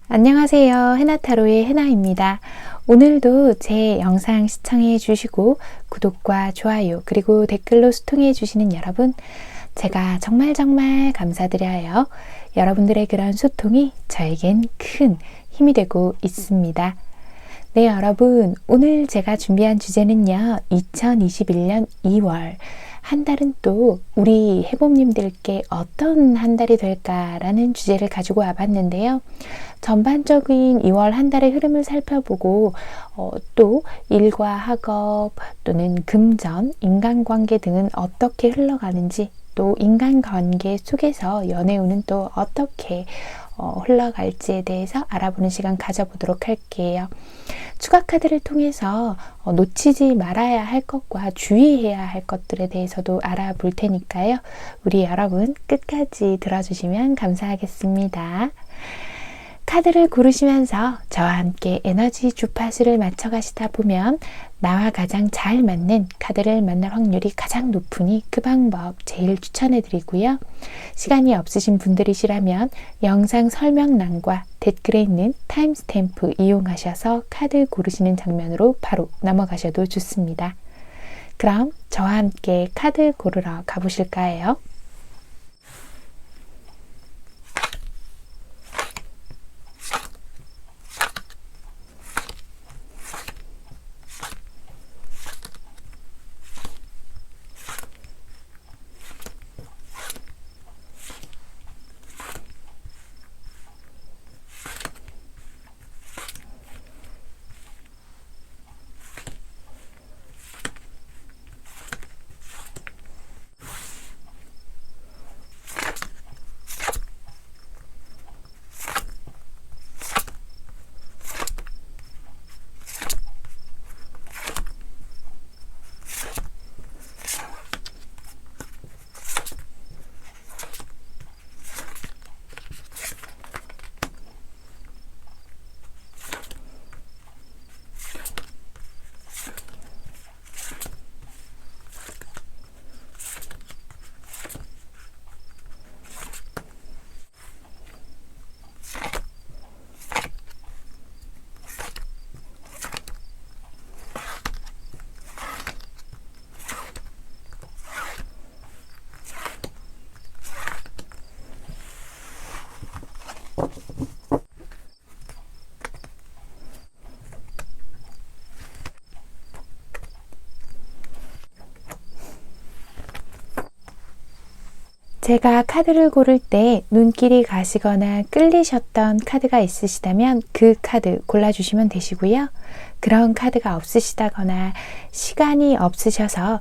안녕하세요. 해나타로의 해나입니다. 오늘도 제 영상 시청해 주시고 구독과 좋아요 그리고 댓글로 소통해 주시는 여러분, 제가 정말 감사드려요. 여러분들의 그런 소통이 저에겐 큰 힘이 되고 있습니다. 네, 여러분, 오늘 제가 준비한 주제는요, 2021년 2월 한 달은 또 우리 해봄님들께 어떤 한 달이 될까라는 주제를 가지고 와봤는데요. 전반적인 2월 한 달의 흐름을 살펴보고 또 일과 학업 또는 금전, 인간관계 등은 어떻게 흘러가는지, 또 인간관계 속에서 연애운은 또 어떻게 흘러갈지에 대해서 알아보는 시간 가져보도록 할게요. 추가 카드를 통해서 놓치지 말아야 할 것과 주의해야 할 것들에 대해서도 알아볼 테니까요. 우리 여러분 끝까지 들어주시면 감사하겠습니다. 카드를 고르시면서 저와 함께 에너지 주파수를 맞춰가시다 보면 나와 가장 잘 맞는 카드를 만날 확률이 가장 높으니 그 방법 제일 추천해 드리고요. 시간이 없으신 분들이시라면 영상 설명란과 댓글에 있는 타임스탬프 이용하셔서 카드 고르시는 장면으로 바로 넘어가셔도 좋습니다. 그럼 저와 함께 카드 고르러 가보실까요? 제가 카드를 고를 때 눈길이 가시거나 끌리셨던 카드가 있으시다면 그 카드 골라주시면 되시고요. 그런 카드가 없으시다거나 시간이 없으셔서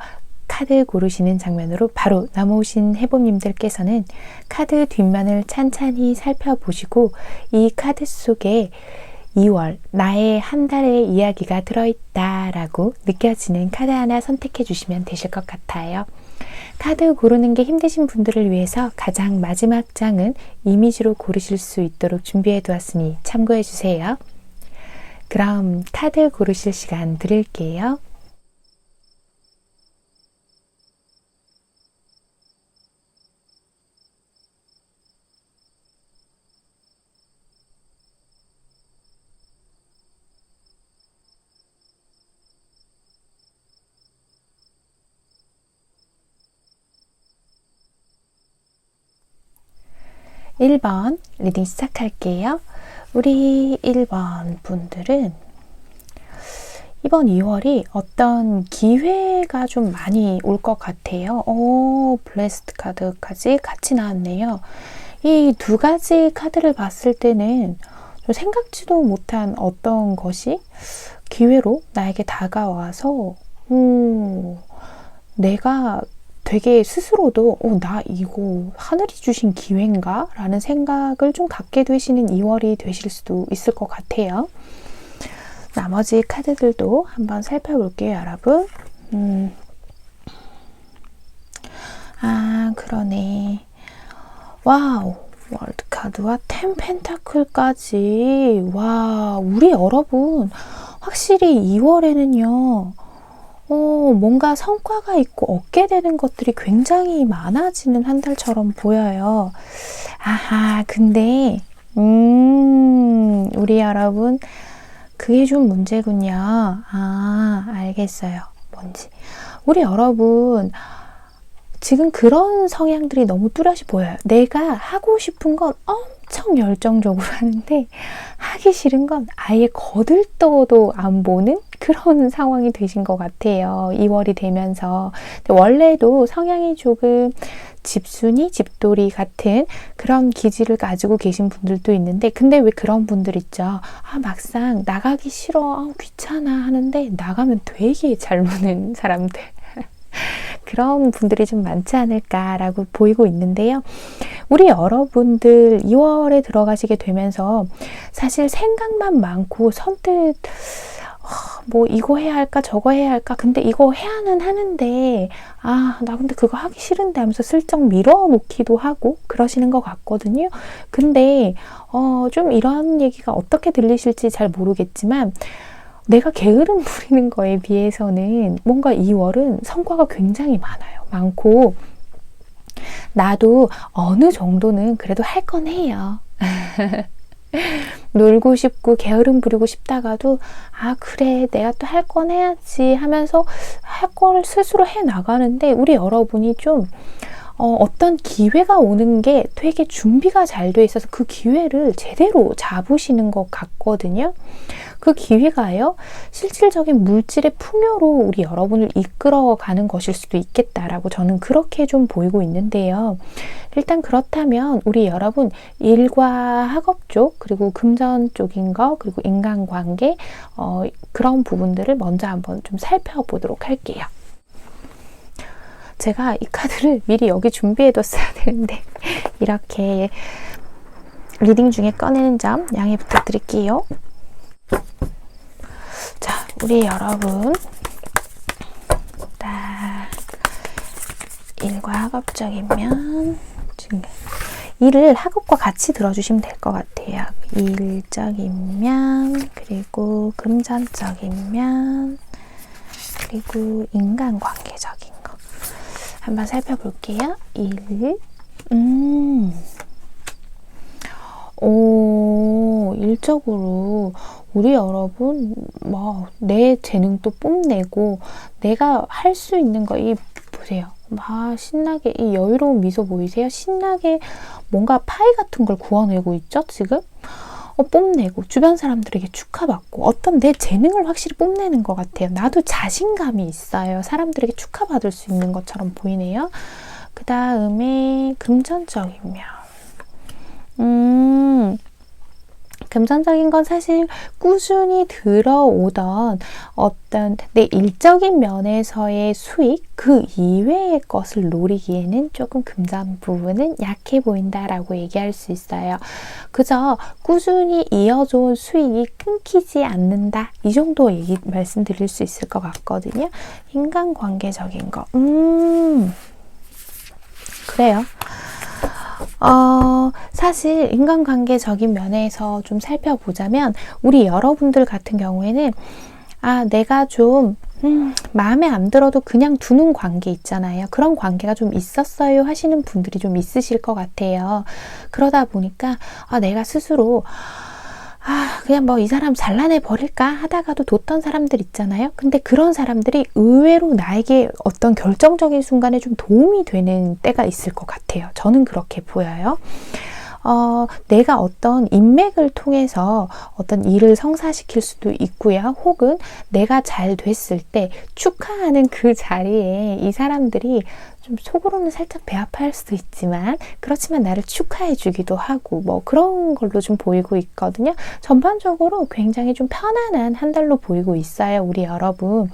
카드 고르시는 장면으로 바로 넘어오신 해봄님들께서는 카드 뒷면을 찬찬히 살펴보시고 이 카드 속에 2월 나의 한 달의 이야기가 들어있다라고 느껴지는 카드 하나 선택해 주시면 되실 것 같아요. 카드 고르는 게 힘드신 분들을 위해서 가장 마지막 장은 이미지로 고르실 수 있도록 준비해 두었으니 참고해 주세요. 그럼 카드 고르실 시간 드릴게요. 일 번 리딩 시작할게요. 우리 1번 분들은 이번 2월이 어떤 기회가 좀 많이 올 것 같아요. 블레스드 카드까지 같이 나왔네요. 이 두 가지 카드를 봤을 때는 좀 생각지도 못한 어떤 것이 기회로 나에게 다가와서 내가 되게 스스로도 나 이거 하늘이 주신 기회인가? 라는 생각을 좀 갖게 되시는 2월이 되실 수도 있을 것 같아요. 나머지 카드들도 한번 살펴볼게요, 여러분. 그러네. 와우, 월드 카드와 10 펜타클까지. 와, 우리 여러분 확실히 2월에는요 뭔가 성과가 있고 얻게 되는 것들이 굉장히 많아지는 한 달처럼 보여요. 근데 우리 여러분, 그게 좀 문제군요. 아, 알겠어요. 뭔지. 우리 여러분, 지금 그런 성향들이 너무 뚜렷이 보여요. 내가 하고 싶은 건 엄청 열정적으로 하는데 하기 싫은 건 아예 거들떠도 안 보는 그런 상황이 되신 것 같아요. 2월이 되면서. 원래도 성향이 조금 집순이, 집돌이 같은 그런 기질을 가지고 계신 분들도 있는데, 근데 왜 그런 분들 있죠? 아, 막상 나가기 싫어, 귀찮아 하는데 나가면 되게 잘 노는 사람들. 그런 분들이 좀 많지 않을까라고 보이고 있는데요. 우리 여러분들 2월에 들어가시게 되면서 사실 생각만 많고 선뜻 뭐 이거 해야 할까 저거 해야 할까, 근데 이거 해야는 하는데 나 근데 그거 하기 싫은데 하면서 슬쩍 밀어놓기도 하고 그러시는 것 같거든요. 근데 좀 이런 얘기가 어떻게 들리실지 잘 모르겠지만, 내가 게으름 부리는 거에 비해서는 뭔가 2월은 성과가 굉장히 많고 나도 어느 정도는 그래도 할 건 해요. 놀고 싶고 게으름 부리고 싶다가도 그래 내가 또 할 건 해야지 하면서 할 걸 스스로 해 나가는데, 우리 여러분이 좀 어떤 기회가 오는 게 되게 준비가 잘 돼 있어서 그 기회를 제대로 잡으시는 것 같거든요. 그 기회가요, 실질적인 물질의 풍요로 우리 여러분을 이끌어가는 것일 수도 있겠다라고 저는 그렇게 좀 보이고 있는데요. 일단 그렇다면 우리 여러분 일과 학업 쪽, 그리고 금전 쪽인 거, 그리고 인간관계 그런 부분들을 먼저 한번 좀 살펴보도록 할게요. 제가 이 카드를 미리 여기 준비해뒀어야 되는데 이렇게 리딩 중에 꺼내는 점 양해 부탁드릴게요. 자, 우리 여러분, 일과 학업적인 면, 일을 학업과 같이 들어주시면 될 것 같아요. 일적인 면, 그리고 금전적인 면, 그리고 인간관계적인 거 한번 살펴볼게요. 일적으로 우리 여러분 내 재능도 뽐내고 내가 할 수 있는 거, 보세요. 신나게 이 여유로운 미소 보이세요? 신나게 뭔가 파이 같은 걸 구워내고 있죠, 지금? 뽐내고 주변 사람들에게 축하받고 어떤 내 재능을 확실히 뽐내는 것 같아요. 나도 자신감이 있어요. 사람들에게 축하받을 수 있는 것처럼 보이네요. 그 다음에 금전적인 면. 금전적인 건 사실 꾸준히 들어오던 어떤 내 일적인 면에서의 수익, 그 이외의 것을 노리기에는 조금 금전 부분은 약해 보인다라고 얘기할 수 있어요. 그저 꾸준히 이어져온 수익이 끊기지 않는다, 이 정도 말씀드릴 수 있을 것 같거든요. 인간관계적인 거, 그래요. 사실 인간관계적인 면에서 좀 살펴보자면 우리 여러분들 같은 경우에는 내가 좀 마음에 안 들어도 그냥 두는 관계 있잖아요. 그런 관계가 좀 있었어요 하시는 분들이 좀 있으실 것 같아요. 그러다 보니까 내가 스스로 그냥 이 사람 잘라내 버릴까 하다가도 뒀던 사람들 있잖아요. 근데 그런 사람들이 의외로 나에게 어떤 결정적인 순간에 좀 도움이 되는 때가 있을 것 같아요. 저는 그렇게 보여요. 내가 어떤 인맥을 통해서 어떤 일을 성사시킬 수도 있고요. 혹은 내가 잘 됐을 때 축하하는 그 자리에 이 사람들이 좀 속으로는 살짝 배 아파할 수도 있지만, 그렇지만 나를 축하해 주기도 하고 그런 걸로 좀 보이고 있거든요. 전반적으로 굉장히 좀 편안한 한 달로 보이고 있어요, 우리 여러분.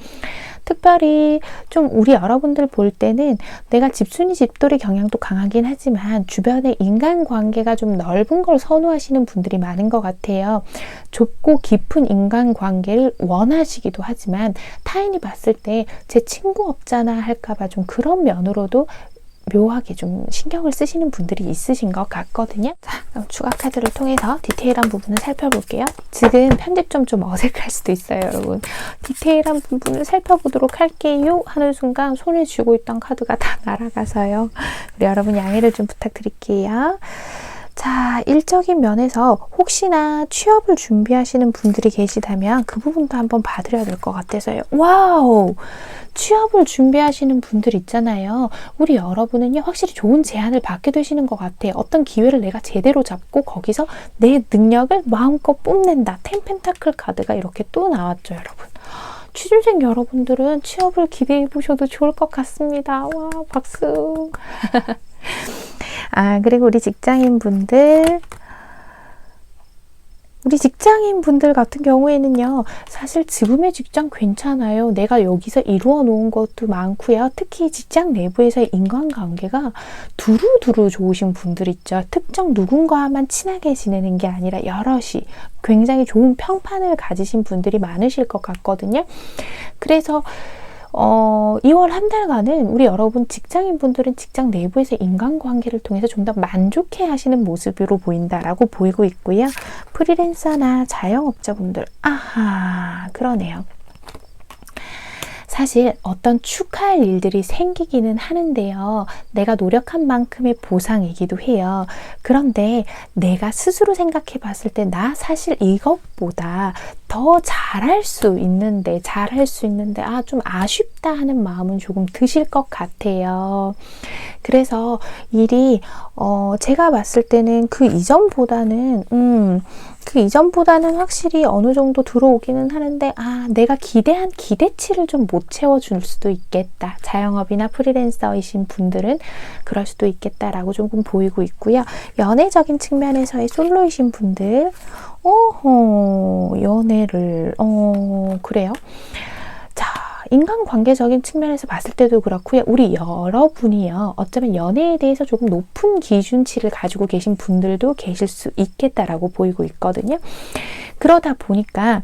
특별히 좀 우리 여러분들 볼 때는 내가 집순이 집돌이 경향도 강하긴 하지만 주변의 인간관계가 좀 넓은 걸 선호하시는 분들이 많은 것 같아요. 좁고 깊은 인간관계를 원하시기도 하지만 타인이 봤을 때 제 친구 없잖아 할까봐 좀 그런 면으로도 묘하게 좀 신경을 쓰시는 분들이 있으신 것 같거든요. 자, 그럼 추가 카드를 통해서 디테일한 부분을 살펴볼게요. 지금 편집점 좀 어색할 수도 있어요, 여러분. 디테일한 부분을 살펴보도록 할게요 하는 순간 손에 쥐고 있던 카드가 다 날아가서요. 우리 여러분 양해를 좀 부탁드릴게요. 자, 일적인 면에서 혹시나 취업을 준비하시는 분들이 계시다면 그 부분도 한번 봐드려야 될 것 같아서요. 와우! 취업을 준비하시는 분들 있잖아요. 우리 여러분은요, 확실히 좋은 제안을 받게 되시는 것 같아요. 어떤 기회를 내가 제대로 잡고 거기서 내 능력을 마음껏 뽐낸다. 10 펜타클 카드가 이렇게 또 나왔죠, 여러분. 취준생 여러분들은 취업을 기대해 보셔도 좋을 것 같습니다. 와, 박수. 그리고 우리 직장인분들 같은 경우에는요, 사실 지금의 직장 괜찮아요. 내가 여기서 이루어 놓은 것도 많고요. 특히 직장 내부에서의 인간관계가 두루두루 좋으신 분들 있죠. 특정 누군가만 친하게 지내는 게 아니라 여럿이 굉장히 좋은 평판을 가지신 분들이 많으실 것 같거든요. 그래서 2월 한 달간은 우리 여러분 직장인분들은 직장 내부에서 인간관계를 통해서 좀 더 만족해 하시는 모습으로 보인다라고 보이고 있고요. 프리랜서나 자영업자분들, 그러네요. 사실 어떤 축하할 일들이 생기기는 하는데요. 내가 노력한 만큼의 보상이기도 해요. 그런데 내가 스스로 생각해 봤을 때 나 사실 이것보다 더 잘할 수 있는데 좀 아쉽다 하는 마음은 조금 드실 것 같아요. 그래서 일이 제가 봤을 때는 그 이전보다는 확실히 어느 정도 들어오기는 하는데 내가 기대한 기대치를 좀 못 채워줄 수도 있겠다. 자영업이나 프리랜서이신 분들은 그럴 수도 있겠다라고 조금 보이고 있고요. 연애적인 측면에서의 솔로이신 분들 연애를 그래요. 자, 인간관계적인 측면에서 봤을 때도 그렇고요. 우리 여러분이요, 어쩌면 연애에 대해서 조금 높은 기준치를 가지고 계신 분들도 계실 수 있겠다라고 보이고 있거든요. 그러다 보니까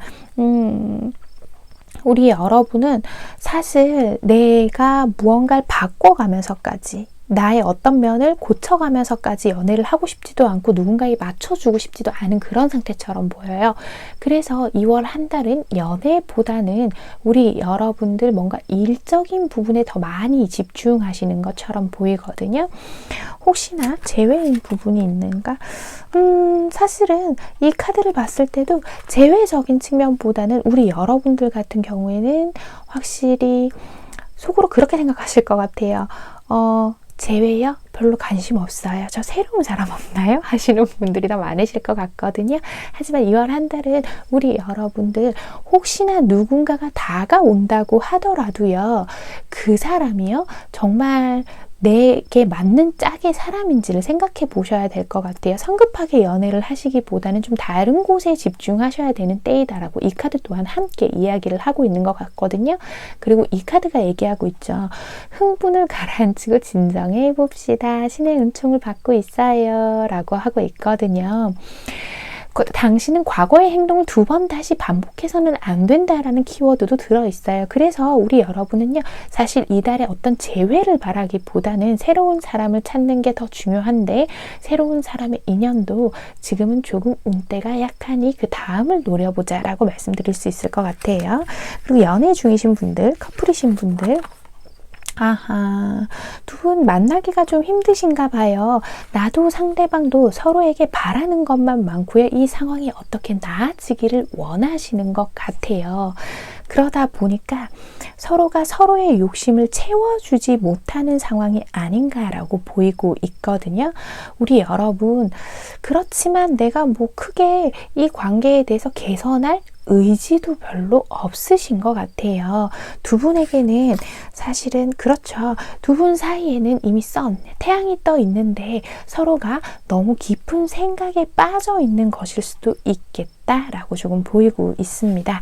우리 여러분은 사실 내가 무언가를 바꿔가면서까지 나의 어떤 면을 고쳐가면서까지 연애를 하고 싶지도 않고 누군가에 맞춰주고 싶지도 않은 그런 상태처럼 보여요. 그래서 2월 한 달은 연애보다는 우리 여러분들 뭔가 일적인 부분에 더 많이 집중하시는 것처럼 보이거든요. 혹시나 제외인 부분이 있는가? 사실은 이 카드를 봤을 때도 제외적인 측면보다는 우리 여러분들 같은 경우에는 확실히 속으로 그렇게 생각하실 것 같아요. 제외요? 별로 관심 없어요. 저 새로운 사람 없나요? 하시는 분들이 더 많으실 것 같거든요. 하지만 2월 한 달은 우리 여러분들 혹시나 누군가가 다가온다고 하더라도요, 그 사람이요, 정말 내게 맞는 짝의 사람인지를 생각해 보셔야 될 것 같아요. 성급하게 연애를 하시기보다는 좀 다른 곳에 집중하셔야 되는 때이다라고 이 카드 또한 함께 이야기를 하고 있는 것 같거든요. 그리고 이 카드가 얘기하고 있죠. 흥분을 가라앉히고 진정해 봅시다. 신의 은총을 받고 있어요. 라고 하고 있거든요. 당신은 과거의 행동을 2번 다시 반복해서는 안 된다라는 키워드도 들어있어요. 그래서 우리 여러분은요, 사실 이달에 어떤 재회를 바라기보다는 새로운 사람을 찾는 게 더 중요한데, 새로운 사람의 인연도 지금은 조금 운때가 약하니 그 다음을 노려보자 라고 말씀드릴 수 있을 것 같아요. 그리고 연애 중이신 분들, 커플이신 분들, 두 분 만나기가 좀 힘드신가 봐요. 나도 상대방도 서로에게 바라는 것만 많고요. 이 상황이 어떻게 나아지기를 원하시는 것 같아요. 그러다 보니까 서로가 서로의 욕심을 채워주지 못하는 상황이 아닌가라고 보이고 있거든요. 우리 여러분, 그렇지만 내가 뭐 크게 이 관계에 대해서 개선할 의지도 별로 없으신 것 같아요. 두 분에게는 사실은 그렇죠. 두 분 사이에는 이미 태양이 떠 있는데 서로가 너무 깊은 생각에 빠져 있는 것일 수도 있겠다라고 조금 보이고 있습니다.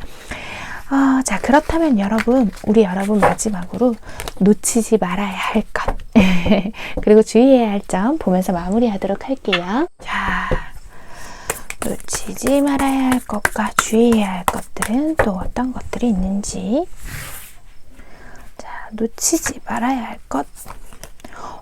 자, 그렇다면 우리 여러분 마지막으로 놓치지 말아야 할 것 그리고 주의해야 할 점 보면서 마무리하도록 할게요. 자, 놓치지 말아야 할 것과 주의해야 할 것들은 또 어떤 것들이 있는지. 자, 놓치지 말아야 할 것.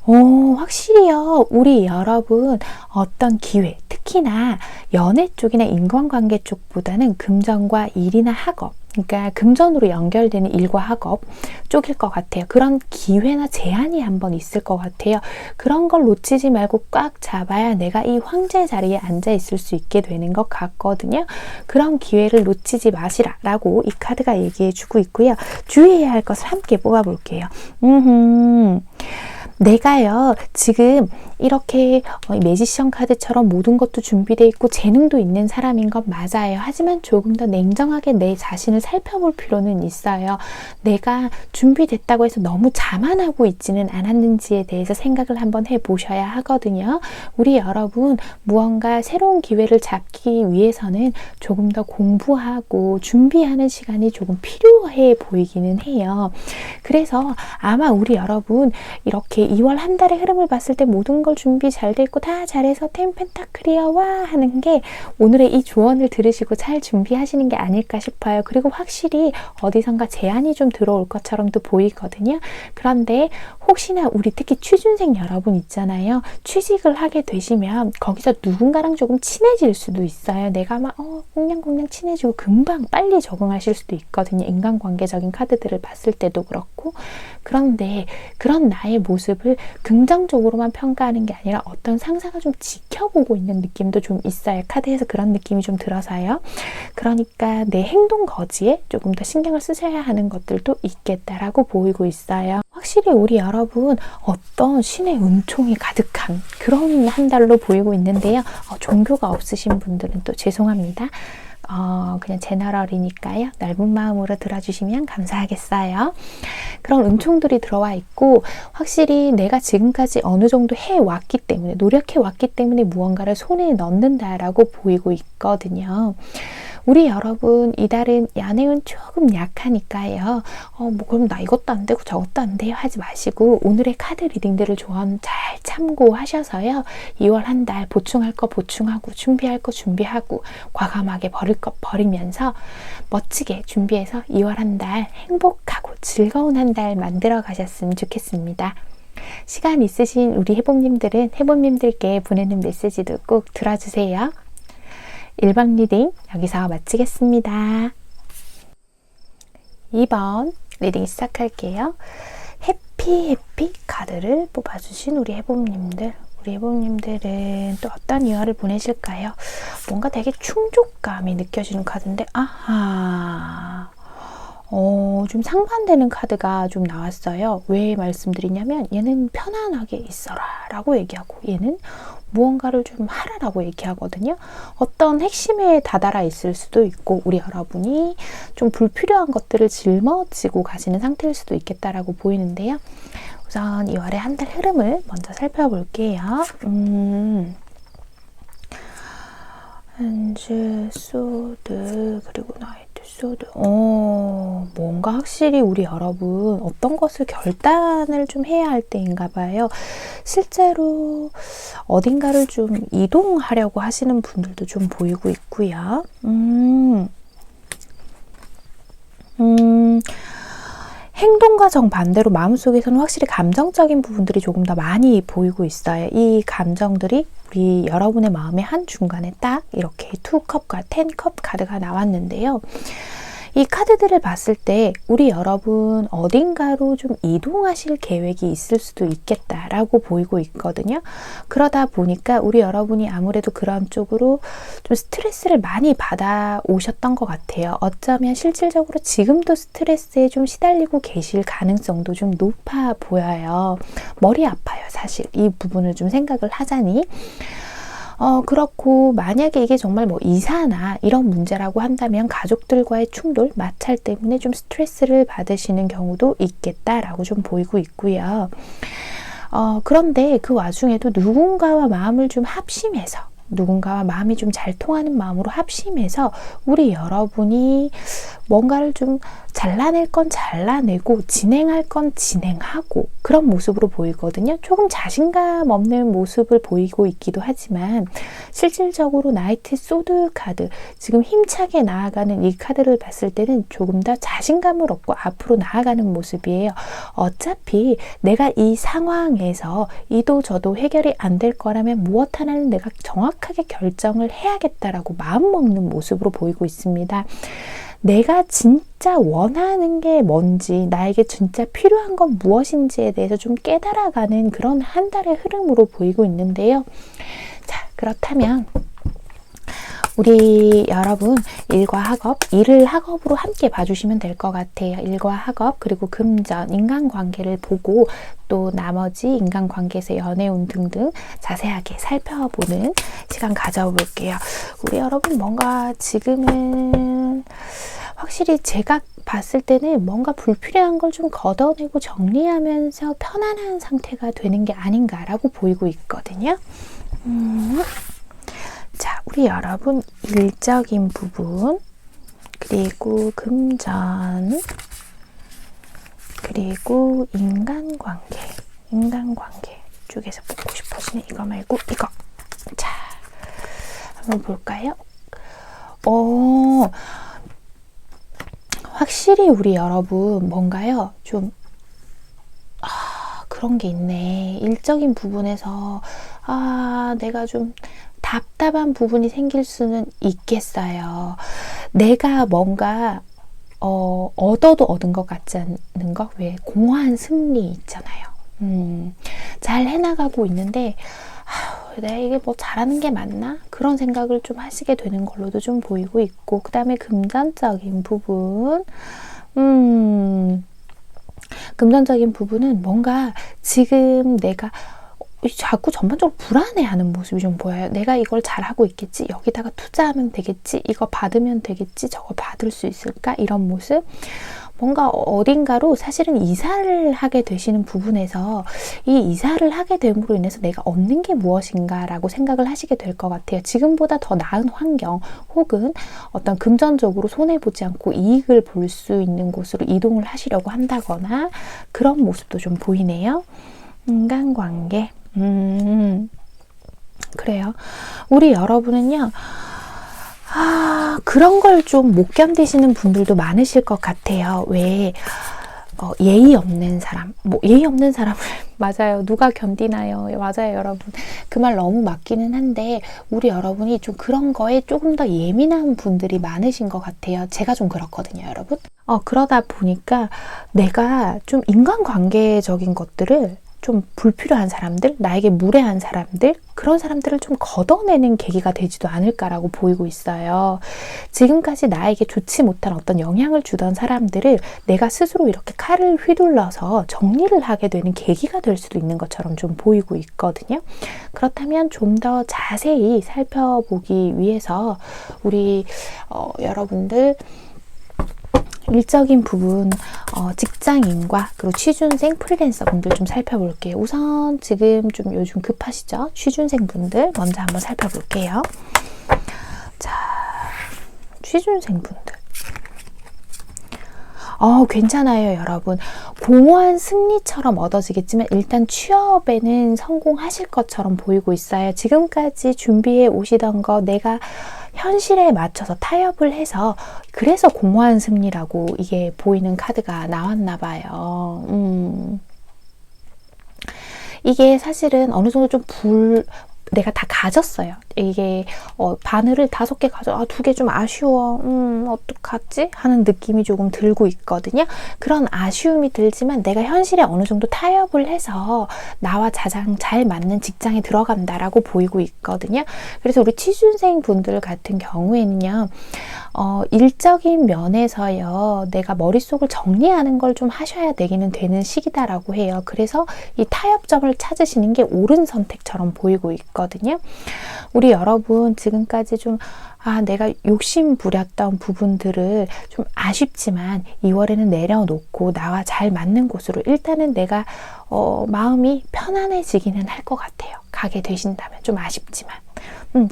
확실히요, 우리 여러분 어떤 기회, 특히나 연애 쪽이나 인간관계 쪽보다는 금전과 일이나 학업, 그러니까 금전으로 연결되는 일과 학업 쪽일 것 같아요. 그런 기회나 제한이 한번 있을 것 같아요. 그런 걸 놓치지 말고 꽉 잡아야 내가 이 황제 자리에 앉아 있을 수 있게 되는 것 같거든요. 그런 기회를 놓치지 마시라 라고 이 카드가 얘기해 주고 있고요. 주의해야 할 것을 함께 뽑아볼게요. 내가요 지금 이렇게 매지션 카드처럼 모든 것도 준비되어 있고 재능도 있는 사람인 건 맞아요. 하지만 조금 더 냉정하게 내 자신을 살펴볼 필요는 있어요. 내가 준비됐다고 해서 너무 자만하고 있지는 않았는지에 대해서 생각을 한번 해보셔야 하거든요. 우리 여러분 무언가 새로운 기회를 잡기 위해서는 조금 더 공부하고 준비하는 시간이 조금 필요해 보이기는 해요. 그래서 아마 우리 여러분 이렇게 2월 한 달의 흐름을 봤을 때 모든 걸 준비 잘 돼 있고 다 잘해서 10 펜타클이어와 하는 게 오늘의 이 조언을 들으시고 잘 준비하시는 게 아닐까 싶어요. 그리고 확실히 어디선가 제안이 좀 들어올 것처럼도 보이거든요. 그런데 혹시나 우리 특히 취준생 여러분 있잖아요. 취직을 하게 되시면 거기서 누군가랑 조금 친해질 수도 있어요. 내가 막 꽁냥꽁냥 친해지고 금방 빨리 적응하실 수도 있거든요. 인간관계적인 카드들을 봤을 때도 그렇고. 그런데 그런 나의 모습을 긍정적으로만 평가하는 게 아니라 어떤 상사가 좀 지켜보고 있는 느낌도 좀 있어요. 카드에서 그런 느낌이 좀 들어서요. 그러니까 내 행동 거지에 조금 더 신경을 쓰셔야 하는 것들도 있겠다라고 보이고 있어요. 확실히 우리 여러분 어떤 신의 은총이 가득한 그런 한 달로 보이고 있는데요. 종교가 없으신 분들은 또 죄송합니다. 그냥 제너럴이니까요. 넓은 마음으로 들어주시면 감사하겠어요. 그런 은총들이 들어와 있고 확실히 내가 지금까지 어느 정도 해왔기 때문에 노력해왔기 때문에 무언가를 손에 넣는다라고 보이고 있거든요. 우리 여러분 이달은 연애운 조금 약하니까요. 그럼 나 이것도 안 되고 저것도 안 돼요 하지 마시고 오늘의 카드 리딩들을 조언 잘 참고하셔서요. 2월 한 달 보충할 거 보충하고 준비할 거 준비하고 과감하게 버릴 거 버리면서 멋지게 준비해서 2월 한 달 행복하고 즐거운 한 달 만들어 가셨으면 좋겠습니다. 시간 있으신 우리 해봄님들은 해봄님들께 보내는 메시지도 꼭 들어주세요. 1번 리딩 여기서 마치겠습니다. 2번 리딩 시작할게요. 해피 카드를 뽑아주신 우리 해봄님들. 우리 해봄님들은 또 어떤 2월을 보내실까요? 뭔가 되게 충족감이 느껴지는 카드인데 좀 상반되는 카드가 좀 나왔어요. 왜 말씀드리냐면 얘는 편안하게 있어라 라고 얘기하고 얘는 무언가를 좀 하라라고 얘기하거든요. 어떤 핵심에 다다라 있을 수도 있고 우리 여러분이 좀 불필요한 것들을 짊어지고 가시는 상태일 수도 있겠다라고 보이는데요. 우선 2월의 한 달 흐름을 먼저 살펴볼게요. 한즈 소드 그리고 나이트 소드 뭔가 확실히 우리 여러분 어떤 것을 결단을 좀 해야 할 때인가 봐요. 실제로 어딘가를 좀 이동하려고 하시는 분들도 좀 보이고 있고요. 행동과 정반대로 마음속에서는 확실히 감정적인 부분들이 조금 더 많이 보이고 있어요. 이 감정들이 우리 여러분의 마음의 한중간에 딱 이렇게 2컵과 10컵 카드가 나왔는데요. 이 카드들을 봤을 때 우리 여러분 어딘가로 좀 이동하실 계획이 있을 수도 있겠다라고 보이고 있거든요. 그러다 보니까 우리 여러분이 아무래도 그런 쪽으로 좀 스트레스를 많이 받아 오셨던 것 같아요. 어쩌면 실질적으로 지금도 스트레스에 좀 시달리고 계실 가능성도 좀 높아 보여요. 머리 아파요, 사실. 이 부분을 좀 생각을 하자니. 그렇고 만약에 이게 정말 뭐 이사나 이런 문제라고 한다면 가족들과의 충돌, 마찰 때문에 좀 스트레스를 받으시는 경우도 있겠다라고 좀 보이고 있고요. 그런데 그 와중에도 누군가와 마음을 좀 합심해서 누군가와 마음이 좀 잘 통하는 마음으로 합심해서 우리 여러분이 뭔가를 좀 잘라낼 건 잘라내고 진행할 건 진행하고 그런 모습으로 보이거든요. 조금 자신감 없는 모습을 보이고 있기도 하지만 실질적으로 나이트 소드 카드, 지금 힘차게 나아가는 이 카드를 봤을 때는 조금 더 자신감을 얻고 앞으로 나아가는 모습이에요. 어차피 내가 이 상황에서 이도 저도 해결이 안 될 거라면 무엇 하나는 내가 정확하게 결정을 해야겠다라고 마음먹는 모습으로 보이고 있습니다. 내가 진짜 원하는 게 뭔지, 나에게 진짜 필요한 건 무엇인지에 대해서 좀 깨달아가는 그런 한 달의 흐름으로 보이고 있는데요. 자, 그렇다면 우리 여러분 일과 학업, 일을 학업으로 함께 봐주시면 될 것 같아요. 일과 학업 그리고 금전, 인간관계를 보고 또 나머지 인간관계에서 연애운 등등 자세하게 살펴보는 시간 가져볼게요. 우리 여러분 뭔가 지금은 확실히 제가 봤을 때는 뭔가 불필요한 걸 좀 걷어내고 정리하면서 편안한 상태가 되는 게 아닌가라고 보이고 있거든요. 자, 우리 여러분 일적인 부분, 그리고 금전, 그리고 인간관계 쪽에서 보고 싶어지네. 이거 말고 이거. 자, 한번 볼까요? 확실히 우리 여러분 뭔가요? 좀 그런 게 있네. 일적인 부분에서 내가 좀 답답한 부분이 생길 수는 있겠어요. 내가 뭔가 얻어도 얻은 것 같지 않는 것? 왜 공허한 승리 있잖아요. 잘 해나가고 있는데 내가 이게 뭐 잘하는 게 맞나? 그런 생각을 좀 하시게 되는 걸로도 좀 보이고 있고, 그 다음에 금전적인 부분, 금전적인 부분은 뭔가 지금 내가 자꾸 전반적으로 불안해하는 모습이 좀 보여요. 내가 이걸 잘하고 있겠지? 여기다가 투자하면 되겠지? 이거 받으면 되겠지? 저거 받을 수 있을까? 이런 모습? 뭔가 어딘가로 사실은 이사를 하게 되시는 부분에서 이 이사를 하게 됨으로 인해서 내가 얻는 게 무엇인가라고 생각을 하시게 될 것 같아요. 지금보다 더 나은 환경 혹은 어떤 금전적으로 손해보지 않고 이익을 볼 수 있는 곳으로 이동을 하시려고 한다거나 그런 모습도 좀 보이네요. 인간관계. 그래요. 우리 여러분은요, 그런 걸 좀 못 견디시는 분들도 많으실 것 같아요. 왜, 예의 없는 사람, 예의 없는 사람을, 맞아요. 누가 견디나요? 맞아요, 여러분. 그 말 너무 맞기는 한데, 우리 여러분이 좀 그런 거에 조금 더 예민한 분들이 많으신 것 같아요. 제가 좀 그렇거든요, 여러분. 그러다 보니까 내가 좀 인간관계적인 것들을 좀 불필요한 사람들, 나에게 무례한 사람들, 그런 사람들을 좀 걷어내는 계기가 되지도 않을까라고 보이고 있어요. 지금까지 나에게 좋지 못한 어떤 영향을 주던 사람들을 내가 스스로 이렇게 칼을 휘둘러서 정리를 하게 되는 계기가 될 수도 있는 것처럼 좀 보이고 있거든요. 그렇다면 좀 더 자세히 살펴보기 위해서 우리 여러분들 일적인 부분, 직장인과 그리고 취준생, 프리랜서 분들 좀 살펴볼게요. 우선 지금 좀 요즘 급하시죠? 취준생 분들 먼저 한번 살펴볼게요. 자, 취준생 분들. 괜찮아요, 여러분. 공허한 승리처럼 얻어지겠지만 일단 취업에는 성공하실 것처럼 보이고 있어요. 지금까지 준비해 오시던 거 내가 현실에 맞춰서 타협을 해서 그래서 공허한 승리라고 이게 보이는 카드가 나왔나 봐요. 이게 사실은 어느 정도 좀 내가 다 가졌어요. 이게 바늘을 5개 가져 2개 좀 아쉬워. 어떡하지? 하는 느낌이 조금 들고 있거든요. 그런 아쉬움이 들지만 내가 현실에 어느 정도 타협을 해서 나와 가장 잘 맞는 직장에 들어간다라고 보이고 있거든요. 그래서 우리 취준생 분들 같은 경우에는요. 일적인 면에서요. 내가 머릿속을 정리하는 걸 좀 하셔야 되는 시기다라고 해요. 그래서 이 타협점을 찾으시는 게 옳은 선택처럼 보이고 있거든요. 우리 여러분 지금까지 좀 내가 욕심 부렸던 부분들을 좀 아쉽지만 2월에는 내려놓고 나와 잘 맞는 곳으로 일단은 내가 마음이 편안해지기는 할 것 같아요. 가게 되신다면 좀 아쉽지만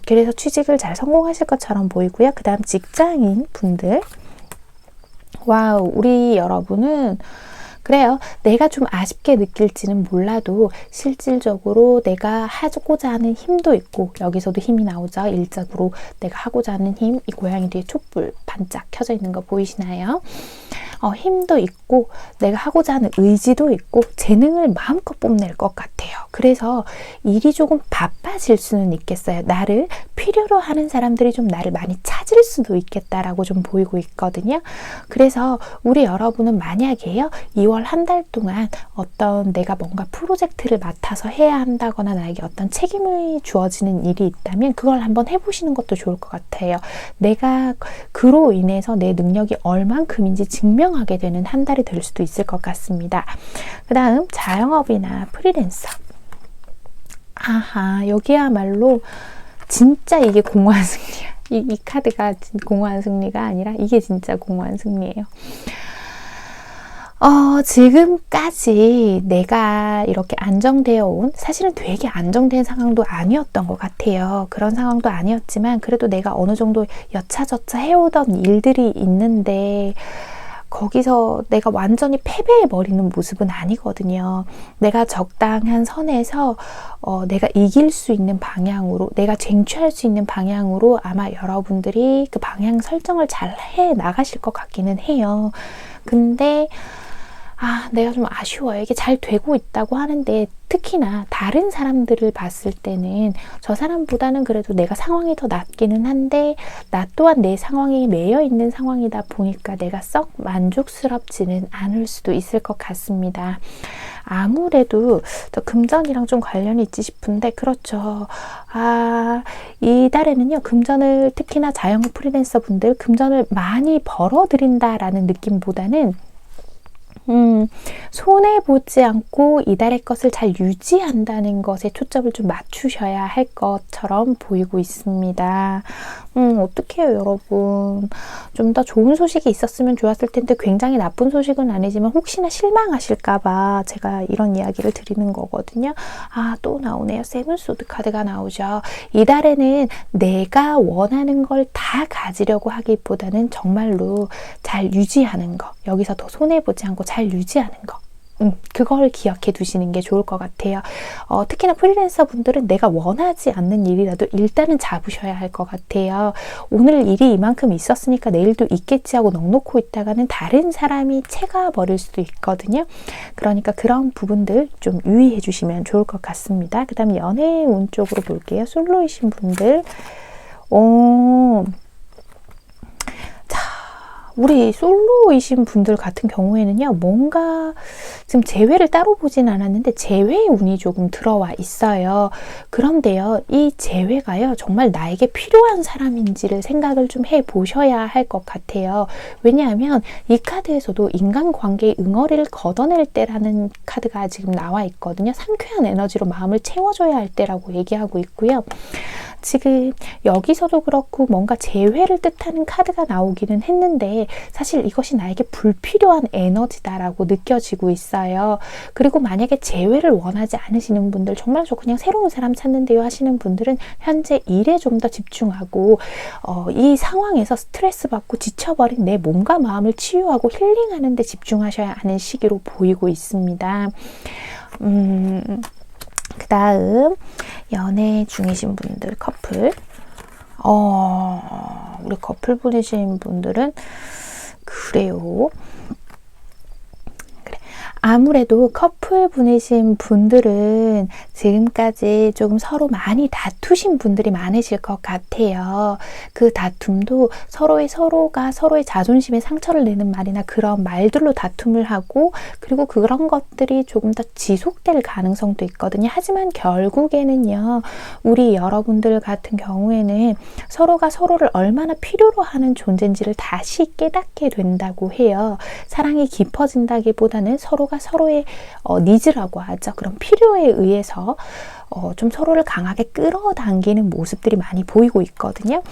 그래서 취직을 잘 성공하실 것처럼 보이고요. 그 다음 직장인 분들, 와우, 우리 여러분은 그래요. 내가 좀 아쉽게 느낄지는 몰라도 실질적으로 내가 하고자 하는 힘도 있고, 여기서도 힘이 나오죠. 일적으로 내가 하고자 하는 힘, 이 고양이 뒤에 촛불 반짝 켜져 있는 거 보이시나요? 힘도 있고 있고 내가 하고자 하는 의지도 있고 재능을 마음껏 뽐낼 것 같아요. 그래서 일이 조금 바빠질 수는 있겠어요. 나를 필요로 하는 사람들이 좀 나를 많이 찾을 수도 있겠다라고 좀 보이고 있거든요. 그래서 우리 여러분은 만약에요 2월 한 달 동안 어떤 내가 뭔가 프로젝트를 맡아서 해야 한다거나 나에게 어떤 책임이 주어지는 일이 있다면 그걸 한번 해보시는 것도 좋을 것 같아요. 내가 그로 인해서 내 능력이 얼만큼인지 증명하게 되는 한 달이 될 수도 있을 것 같습니다. 그 다음 자영업이나 프리랜서. 아하, 여기야말로 진짜 이게 공허한 승리야. 이 카드가 공허한 승리가 아니라 이게 진짜 공허한 승리예요. 지금까지 내가 이렇게 안정되어 온, 사실은 되게 안정된 상황도 아니었던 것 같아요. 그런 상황도 아니었지만 그래도 내가 어느 정도 여차저차 해오던 일들이 있는데 거기서 내가 완전히 패배해버리는 모습은 아니거든요. 내가 적당한 선에서 내가 이길 수 있는 방향으로, 내가 쟁취할 수 있는 방향으로 아마 여러분들이 그 방향 설정을 잘 해 나가실 것 같기는 해요. 근데 내가 좀 아쉬워요. 이게 잘 되고 있다고 하는데 특히나 다른 사람들을 봤을 때는 저 사람보다는 그래도 내가 상황이 더 낫기는 한데 나 또한 내 상황에 매여 있는 상황이다 보니까 내가 썩 만족스럽지는 않을 수도 있을 것 같습니다. 아무래도 저 금전이랑 좀 관련이 있지 싶은데 그렇죠. 이 달에는요 금전을 특히나 자영업 프리랜서 분들 금전을 많이 벌어들인다라는 느낌보다는 손해보지 않고 이달의 것을 잘 유지한다는 것에 초점을 좀 맞추셔야 할 것처럼 보이고 있습니다. 어떡해요 여러분. 좀 더 좋은 소식이 있었으면 좋았을 텐데 굉장히 나쁜 소식은 아니지만 혹시나 실망하실까봐 제가 이런 이야기를 드리는 거거든요. 또 나오네요. 세븐소드 카드가 나오죠. 이달에는 내가 원하는 걸 다 가지려고 하기보다는 정말로 잘 유지하는 거, 여기서 더 손해보지 않고 잘 유지하는 거, 그걸 기억해 두시는 게 좋을 것 같아요. 특히나 프리랜서 분들은 내가 원하지 않는 일이라도 일단은 잡으셔야 할 것 같아요. 오늘 일이 이만큼 있었으니까 내일도 있겠지 하고 넉놓고 있다가는 다른 사람이 채가 버릴 수도 있거든요. 그러니까 그런 부분들 좀 유의해 주시면 좋을 것 같습니다. 그 다음에 연애 운 쪽으로 볼게요. 솔로이신 분들. 우리 솔로이신 분들 같은 경우에는요 뭔가 지금 재회를 따로 보진 않았는데 재회의 운이 조금 들어와 있어요. 그런데요 이 재회가요 정말 나에게 필요한 사람인지를 생각을 좀 해보셔야 할 것 같아요. 왜냐하면 이 카드에서도 인간관계의 응어리를 걷어낼 때라는 카드가 지금 나와 있거든요. 상쾌한 에너지로 마음을 채워줘야 할 때라고 얘기하고 있고요. 지금 여기서도 그렇고 뭔가 재회를 뜻하는 카드가 나오기는 했는데 사실 이것이 나에게 불필요한 에너지다라고 느껴지고 있어요. 그리고 만약에 재회를 원하지 않으시는 분들, 정말 저 그냥 새로운 사람 찾는데요 하시는 분들은 현재 일에 좀 더 집중하고 이 상황에서 스트레스 받고 지쳐버린 내 몸과 마음을 치유하고 힐링하는 데 집중하셔야 하는 시기로 보이고 있습니다. 그 다음 연애 중이신 분들, 커플. 우리 커플 분이신 분들은 그래요. 아무래도 커플 분이신 분들은 지금까지 조금 서로 많이 다투신 분들이 많으실 것 같아요. 그 다툼도 서로가 서로의 자존심에 상처를 내는 말이나 그런 말들로 다툼을 하고 그리고 그런 것들이 조금 더 지속될 가능성도 있거든요. 하지만 결국에는요. 우리 여러분들 같은 경우에는 서로가 서로를 얼마나 필요로 하는 존재인지를 다시 깨닫게 된다고 해요. 사랑이 깊어진다기보다는 서로가 서로의 니즈라고 하죠. 그런 필요에 의해서 좀 서로를 강하게 끌어당기는 모습들이 많이 보이고 있거든요.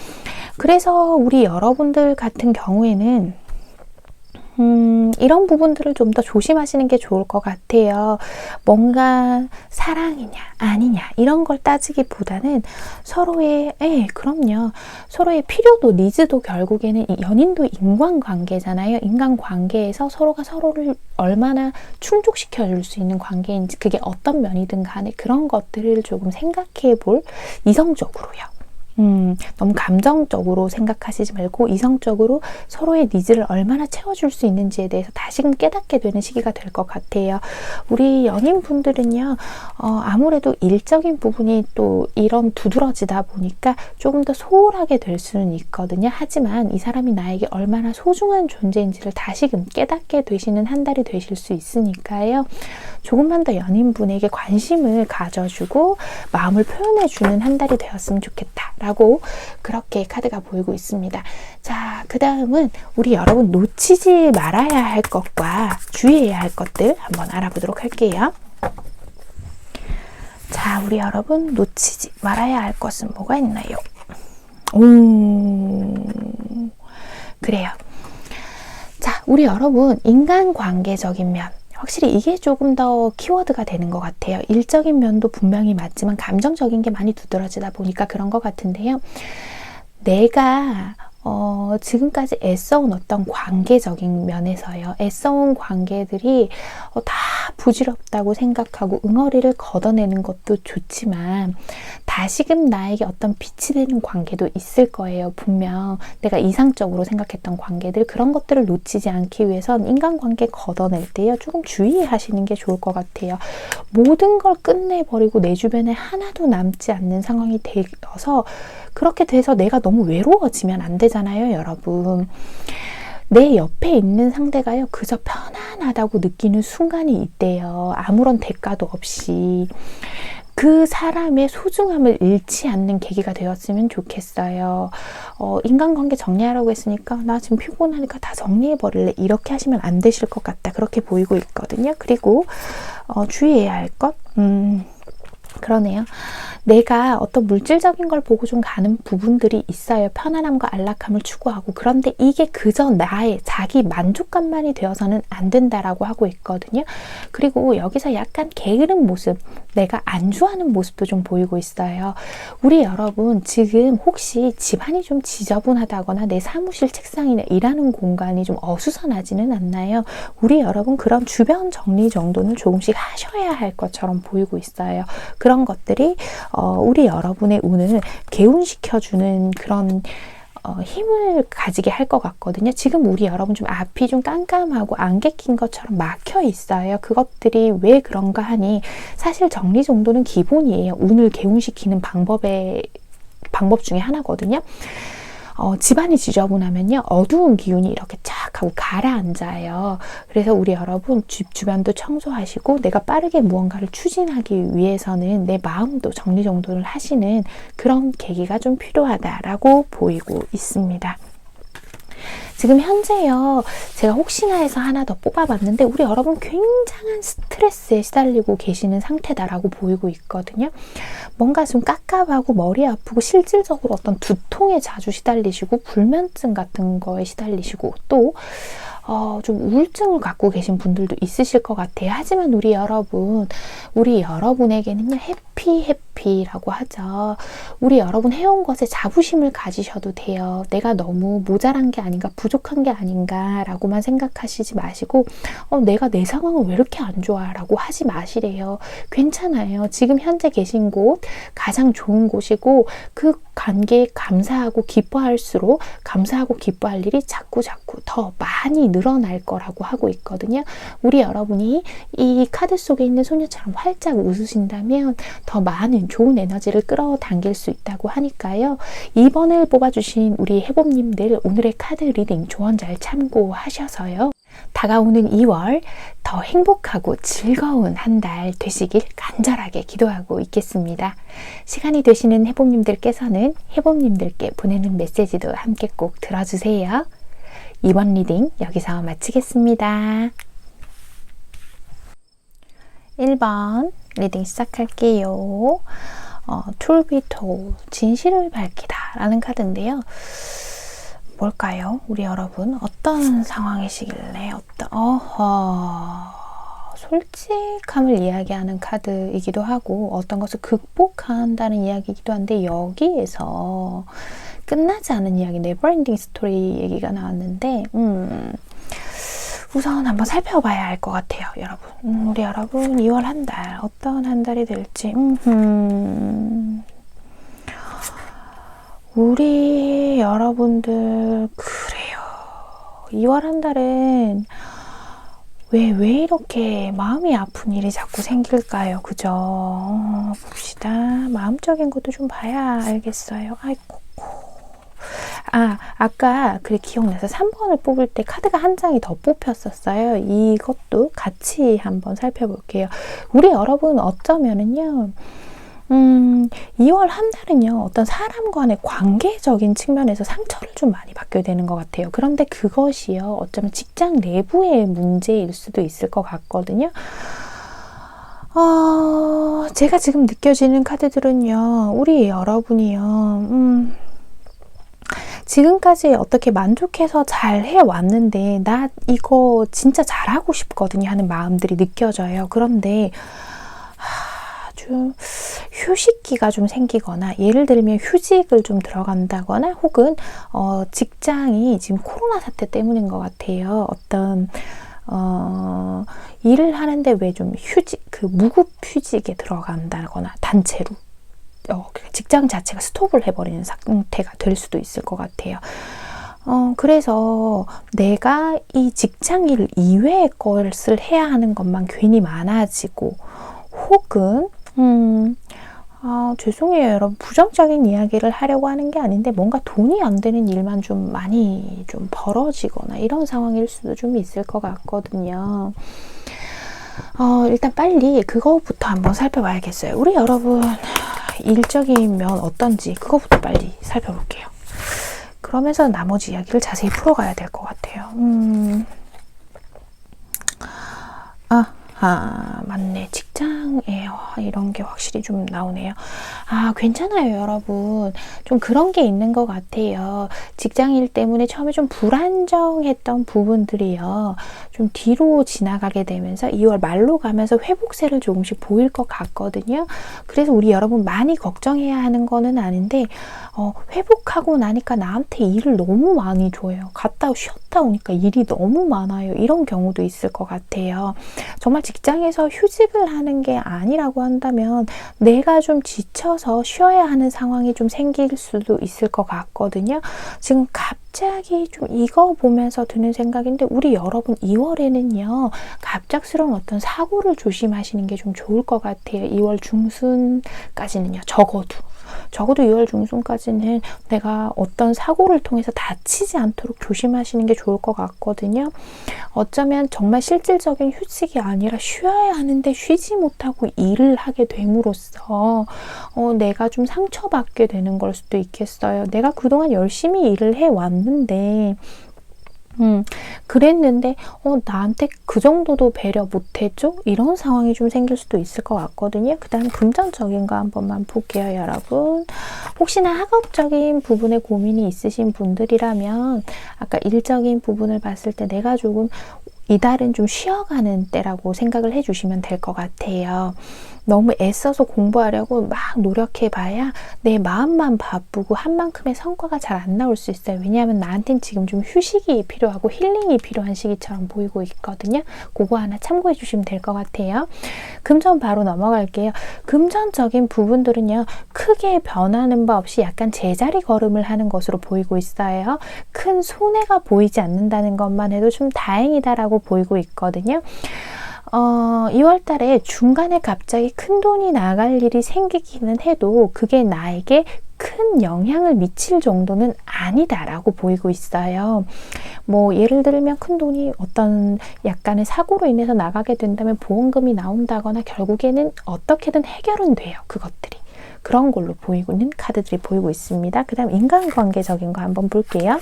그래서 우리 여러분들 같은 경우에는 이런 부분들을 좀 더 조심하시는 게 좋을 것 같아요. 뭔가 사랑이냐 아니냐 이런 걸 따지기보다는 그럼요. 서로의 필요도 니즈도 결국에는 연인도 인간관계잖아요. 인간관계에서 서로가 서로를 얼마나 충족시켜 줄 수 있는 관계인지 그게 어떤 면이든 간에 그런 것들을 조금 생각해 볼 이성적으로요. 너무 감정적으로 생각하시지 말고 이성적으로 서로의 니즈를 얼마나 채워줄 수 있는지에 대해서 다시금 깨닫게 되는 시기가 될 것 같아요. 우리 연인분들은요, 아무래도 일적인 부분이 또 이런 두드러지다 보니까 조금 더 소홀하게 될 수는 있거든요. 하지만 이 사람이 나에게 얼마나 소중한 존재인지를 다시금 깨닫게 되시는 한 달이 되실 수 있으니까요. 조금만 더 연인분에게 관심을 가져주고 마음을 표현해주는 한 달이 되었으면 좋겠다 라고 그렇게 카드가 보이고 있습니다. 자, 그 다음은 우리 여러분 놓치지 말아야 할 것과 주의해야 할 것들 한번 알아보도록 할게요. 자, 우리 여러분 놓치지 말아야 할 것은 뭐가 있나요? 그래요. 자, 우리 여러분 인간관계적인 면, 확실히 이게 조금 더 키워드가 되는 것 같아요. 일적인 면도 분명히 맞지만 감정적인 게 많이 두드러지다 보니까 그런 것 같은데요. 내가 지금까지 애써온 어떤 관계적인 면에서요. 애써온 관계들이 다 부질없다고 생각하고 응어리를 걷어내는 것도 좋지만 다시금 나에게 어떤 빛이 되는 관계도 있을 거예요. 분명 내가 이상적으로 생각했던 관계들, 그런 것들을 놓치지 않기 위해선 인간관계 걷어낼 때요. 조금 주의하시는 게 좋을 것 같아요. 모든 걸 끝내버리고 내 주변에 하나도 남지 않는 상황이 되어서 그렇게 돼서 내가 너무 외로워지면 안 되잖아요, 여러분. 내 옆에 있는 상대가요, 그저 편안하다고 느끼는 순간이 있대요. 아무런 대가도 없이. 그 사람의 소중함을 잃지 않는 계기가 되었으면 좋겠어요. 인간관계 정리하라고 했으니까 나 지금 피곤하니까 다 정리해버릴래. 이렇게 하시면 안 되실 것 같다. 그렇게 보이고 있거든요. 그리고 주의해야 할 것? 그러네요. 내가 어떤 물질적인 걸 보고 좀 가는 부분들이 있어요. 편안함과 안락함을 추구하고. 그런데 이게 그저 나의 자기 만족감만이 되어서는 안 된다라고 하고 있거든요. 그리고 여기서 약간 게으른 모습, 내가 안주하는 모습도 좀 보이고 있어요. 우리 여러분 지금 혹시 집안이 좀 지저분하다거나 내 사무실 책상이나 일하는 공간이 좀 어수선하지는 않나요? 우리 여러분 그런 주변 정리 정도는 조금씩 하셔야 할 것처럼 보이고 있어요. 그런 것들이 우리 여러분의 운을 개운시켜주는 그런 힘을 가지게 할 것 같거든요. 지금 우리 여러분 좀 앞이 좀 깜깜하고 안개 낀 것처럼 막혀 있어요. 그것들이 왜 그런가 하니 사실 정리 정도는 기본이에요. 운을 개운시키는 방법 중에 하나거든요. 집안이 지저분하면요, 어두운 기운이 이렇게 쫙 하고 가라앉아요. 그래서 우리 여러분 집 주변도 청소하시고 내가 빠르게 무언가를 추진하기 위해서는 내 마음도 정리정돈을 하시는 그런 계기가 좀 필요하다라고 보이고 있습니다. 지금 현재요, 제가 혹시나 해서 하나 더 뽑아봤는데 우리 여러분 굉장한 스트레스에 시달리고 계시는 상태다라고 보이고 있거든요. 뭔가 좀 깝깝하고 머리 아프고 실질적으로 어떤 두통에 자주 시달리시고 불면증 같은 거에 시달리시고 또 좀 우울증을 갖고 계신 분들도 있으실 것 같아요. 하지만 우리 여러분에게는요, 해피라고 하죠. 우리 여러분 해온 것에 자부심을 가지셔도 돼요. 내가 너무 모자란 게 아닌가, 부족한 게 아닌가 라고만 생각하시지 마시고 내가 내 상황은 왜 이렇게 안 좋아 라고 하지 마시래요. 괜찮아요. 지금 현재 계신 곳 가장 좋은 곳이고 그 관계에 감사하고 기뻐할수록 감사하고 기뻐할 일이 자꾸 더 많이 늘어날 거라고 하고 있거든요. 우리 여러분이 이 카드 속에 있는 소녀처럼 활짝 웃으신다면 더 많은 좋은 에너지를 끌어당길 수 있다고 하니까요. 2번을 뽑아주신 우리 해봄님들 오늘의 카드 리딩 조언 잘 참고하셔서요. 다가오는 2월 더 행복하고 즐거운 한 달 되시길 간절하게 기도하고 있겠습니다. 시간이 되시는 해봄님들께서는 해봄님들께 보내는 메시지도 함께 꼭 들어주세요. 이번 리딩 여기서 마치겠습니다. 1번 리딩 시작할게요. 툴비토 진실을 밝히다 라는 카드인데요. 뭘까요? 우리 여러분 어떤 상황이시길래 솔직함을 이야기하는 카드이기도 하고 어떤 것을 극복한다는 이야기이기도 한데 여기에서 끝나지 않은 이야기, 네버엔딩 스토리 얘기가 나왔는데 우선 한번 살펴봐야 할 것 같아요, 여러분. 우리 여러분 2월 한 달 어떤 한 달이 될지 우리 여러분들 그래요. 2월 한 달은 왜 이렇게 마음이 아픈 일이 자꾸 생길까요? 그죠? 봅시다. 마음적인 것도 좀 봐야 알겠어요. 아이고. 아까 그래 기억나서 3번을 뽑을 때 카드가 한 장이 더 뽑혔었어요. 이것도 같이 한번 살펴볼게요. 우리 여러분 어쩌면은요. 2월 한 달은요, 어떤 사람 간의 관계적인 측면에서 상처를 좀 많이 받게 되는 것 같아요. 그런데 그것이요, 어쩌면 직장 내부의 문제일 수도 있을 것 같거든요. 제가 지금 느껴지는 카드들은요, 우리 여러분이요, 지금까지 어떻게 만족해서 잘 해왔는데, 나 이거 진짜 잘하고 싶거든요 하는 마음들이 느껴져요. 그런데, 휴식기가 좀 생기거나 예를 들면 휴직을 좀 들어간다거나 혹은 직장이 지금 코로나 사태 때문인 것 같아요. 어떤 일을 하는데 왜 좀 무급 휴직에 들어간다거나 단체로 직장 자체가 스톱을 해버리는 상태가 될 수도 있을 것 같아요. 그래서 내가 이 직장 일 이외의 것을 해야 하는 것만 괜히 많아지고 혹은 죄송해요 여러분, 부정적인 이야기를 하려고 하는 게 아닌데 뭔가 돈이 안 되는 일만 좀 많이 좀 벌어지거나 이런 상황일 수도 좀 있을 것 같거든요. 일단 빨리 그거부터 한번 살펴봐야겠어요. 우리 여러분 일적인 면 어떤지 그거부터 빨리 살펴볼게요. 그러면서 나머지 이야기를 자세히 풀어가야 될 것 같아요. 맞네. 직장에 이런 게 확실히 좀 나오네요. 괜찮아요, 여러분. 좀 그런 게 있는 것 같아요. 직장일 때문에 처음에 좀 불안정했던 부분들이요. 좀 뒤로 지나가게 되면서 2월 말로 가면서 회복세를 조금씩 보일 것 같거든요. 그래서 우리 여러분 많이 걱정해야 하는 거는 아닌데 회복하고 나니까 나한테 일을 너무 많이 줘요. 갔다 쉬었다 오니까 일이 너무 많아요. 이런 경우도 있을 것 같아요. 정말 직장에서 휴직을 하는 게 아니라고 한다면 내가 좀 지쳐서 쉬어야 하는 상황이 좀 생길 수도 있을 것 같거든요. 지금 갑자기 좀 이거 보면서 드는 생각인데 우리 여러분 2월에는요. 갑작스러운 어떤 사고를 조심하시는 게 좀 좋을 것 같아요. 2월 중순까지는요. 적어도 2월 중순까지는 내가 어떤 사고를 통해서 다치지 않도록 조심하시는 게 좋을 것 같거든요. 어쩌면 정말 실질적인 휴직이 아니라 쉬어야 하는데 쉬지 못하고 일을 하게 됨으로써 내가 좀 상처받게 되는 걸 수도 있겠어요. 내가 그동안 열심히 일을 해왔는데 그랬는데 나한테 그 정도도 배려 못해줘? 이런 상황이 좀 생길 수도 있을 것 같거든요. 그 다음 금전적인 거 한 번만 볼게요, 여러분. 혹시나 학업적인 부분에 고민이 있으신 분들이라면 아까 일적인 부분을 봤을 때 내가 조금 이달은 좀 쉬어가는 때라고 생각을 해주시면 될 것 같아요. 너무 애써서 공부하려고 막 노력해봐야 내 마음만 바쁘고 한 만큼의 성과가 잘 안 나올 수 있어요. 왜냐하면 나한테는 지금 좀 휴식이 필요하고 힐링이 필요한 시기처럼 보이고 있거든요. 그거 하나 참고해 주시면 될 것 같아요. 금전 바로 넘어갈게요. 금전적인 부분들은요. 크게 변하는 바 없이 약간 제자리 걸음을 하는 것으로 보이고 있어요. 큰 손해가 보이지 않는다는 것만 해도 좀 다행이다라고 보이고 있거든요. 2월 달에 중간에 갑자기 큰 돈이 나갈 일이 생기기는 해도 그게 나에게 큰 영향을 미칠 정도는 아니다라고 보이고 있어요. 뭐 예를 들면 큰 돈이 어떤 약간의 사고로 인해서 나가게 된다면 보험금이 나온다거나 결국에는 어떻게든 해결은 돼요. 그것들이. 그런 걸로 보이고 있는 카드들이 보이고 있습니다. 그 다음 인간관계적인 거 한번 볼게요.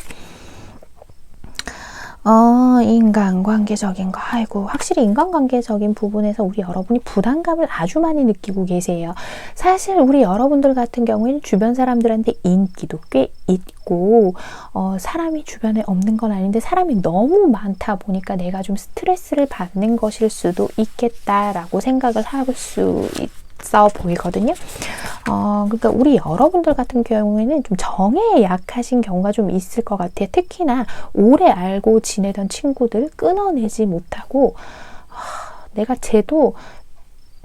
인간관계적인 거. 아이고, 확실히 인간관계적인 부분에서 우리 여러분이 부담감을 아주 많이 느끼고 계세요. 사실 우리 여러분들 같은 경우에는 주변 사람들한테 인기도 꽤 있고 사람이 주변에 없는 건 아닌데 사람이 너무 많다 보니까 내가 좀 스트레스를 받는 것일 수도 있겠다라고 생각을 할 수 있어 보이거든요. 그러니까 우리 여러분들 같은 경우에는 좀 정에 약하신 경우가 좀 있을 것 같아요. 특히나 오래 알고 지내던 친구들 끊어내지 못하고 내가 쟤도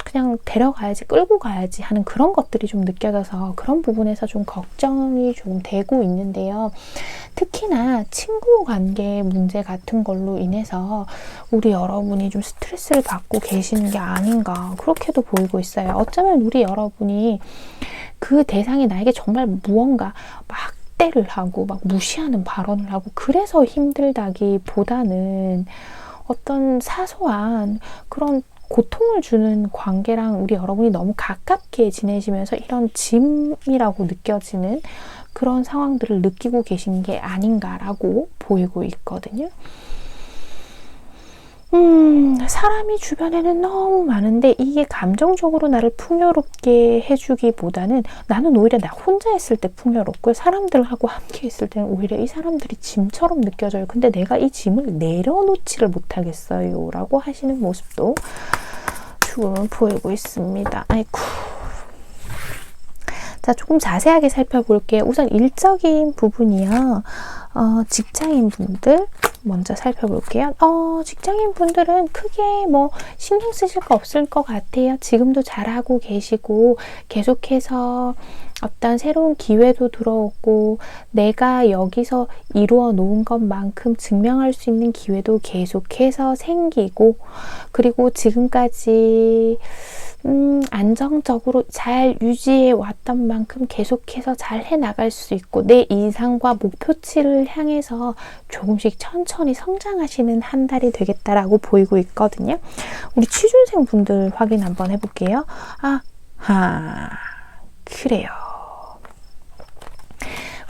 그냥 데려가야지, 끌고 가야지 하는 그런 것들이 좀 느껴져서 그런 부분에서 좀 걱정이 좀 되고 있는데요. 특히나 친구 관계 문제 같은 걸로 인해서 우리 여러분이 좀 스트레스를 받고 계시는 게 아닌가 그렇게도 보이고 있어요. 어쩌면 우리 여러분이 그 대상이 나에게 정말 무언가 막대를 하고 막 무시하는 발언을 하고 그래서 힘들다기보다는 어떤 사소한 그런 고통을 주는 관계랑 우리 여러분이 너무 가깝게 지내시면서 이런 짐이라고 느껴지는 그런 상황들을 느끼고 계신 게 아닌가라고 보이고 있거든요. 사람이 주변에는 너무 많은데 이게 감정적으로 나를 풍요롭게 해주기보다는 나는 오히려 나 혼자 있을 때 풍요롭고요. 사람들하고 함께 있을 때는 오히려 이 사람들이 짐처럼 느껴져요. 근데 내가 이 짐을 내려놓지를 못하겠어요. 라고 하시는 모습도 조금 보이고 있습니다. 아이쿠. 자, 조금 자세하게 살펴볼게요. 우선 일적인 부분이요. 직장인 분들 먼저 살펴볼게요. 직장인 분들은 크게 뭐 신경 쓰실 거 없을 것 같아요. 지금도 잘하고 계시고 계속해서 어떤 새로운 기회도 들어오고 내가 여기서 이루어 놓은 것만큼 증명할 수 있는 기회도 계속해서 생기고 그리고 지금까지 안정적으로 잘 유지해 왔던 만큼 계속해서 잘 해나갈 수 있고 내 이상과 목표치를 향해서 조금씩 천천히 성장하시는 한 달이 되겠다라고 보이고 있거든요. 우리 취준생 분들 확인 한번 해볼게요. 그래요.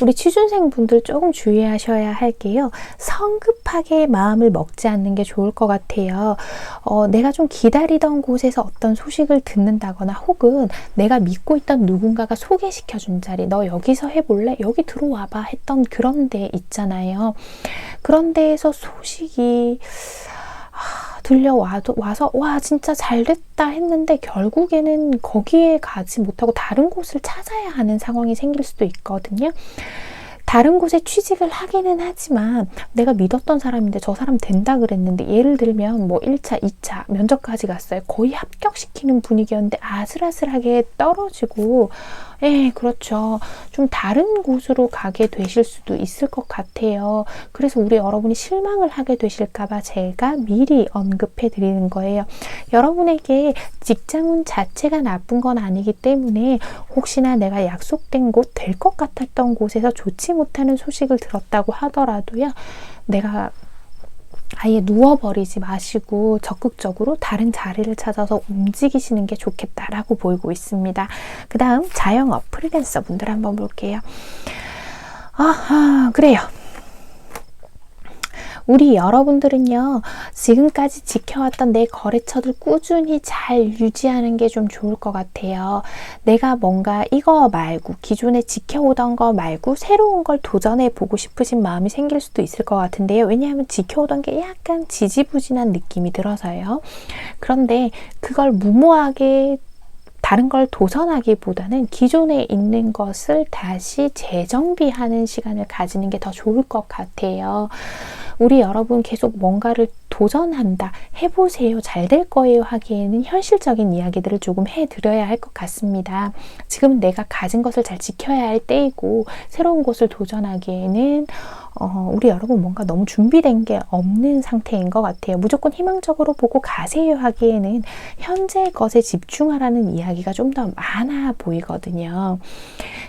우리 취준생 분들 조금 주의하셔야 할게요. 성급하게 마음을 먹지 않는 게 좋을 것 같아요. 내가 좀 기다리던 곳에서 어떤 소식을 듣는다거나 혹은 내가 믿고 있던 누군가가 소개시켜준 자리, 너 여기서 해볼래? 여기 들어와봐 했던 그런 데 있잖아요. 그런 데에서 소식이 들려와서 와 진짜 잘됐다 했는데 결국에는 거기에 가지 못하고 다른 곳을 찾아야 하는 상황이 생길 수도 있거든요. 다른 곳에 취직을 하기는 하지만 내가 믿었던 사람인데 저 사람 된다 그랬는데 예를 들면 뭐 1차, 2차 면접까지 갔어요. 거의 합격시키는 분위기였는데 아슬아슬하게 떨어지고 그렇죠. 좀 다른 곳으로 가게 되실 수도 있을 것 같아요. 그래서 우리 여러분이 실망을 하게 되실까봐 제가 미리 언급해 드리는 거예요. 여러분에게 직장운 자체가 나쁜 건 아니기 때문에 혹시나 내가 약속된 곳, 될 것 같았던 곳에서 좋지 못하는 소식을 들었다고 하더라도요. 내가 아예 누워버리지 마시고 적극적으로 다른 자리를 찾아서 움직이시는 게 좋겠다라고 보이고 있습니다. 그 다음 자영업 프리랜서 분들 한번 볼게요. 그래요. 우리 여러분들은요, 지금까지 지켜왔던 내 거래처들 꾸준히 잘 유지하는 게 좀 좋을 것 같아요. 내가 뭔가 이거 말고, 기존에 지켜오던 거 말고 새로운 걸 도전해 보고 싶으신 마음이 생길 수도 있을 것 같은데요. 왜냐하면 지켜오던 게 약간 지지부진한 느낌이 들어서요. 그런데 그걸 무모하게 다른 걸 도전하기보다는 기존에 있는 것을 다시 재정비하는 시간을 가지는 게 더 좋을 것 같아요. 우리 여러분 계속 뭔가를 도전한다, 해보세요, 잘 될 거예요 하기에는 현실적인 이야기들을 조금 해드려야 할 것 같습니다. 지금 내가 가진 것을 잘 지켜야 할 때이고 새로운 곳을 도전하기에는 우리 여러분 뭔가 너무 준비된 게 없는 상태인 것 같아요. 무조건 희망적으로 보고 가세요 하기에는 현재 것에 집중하라는 이야기가 좀 더 많아 보이거든요.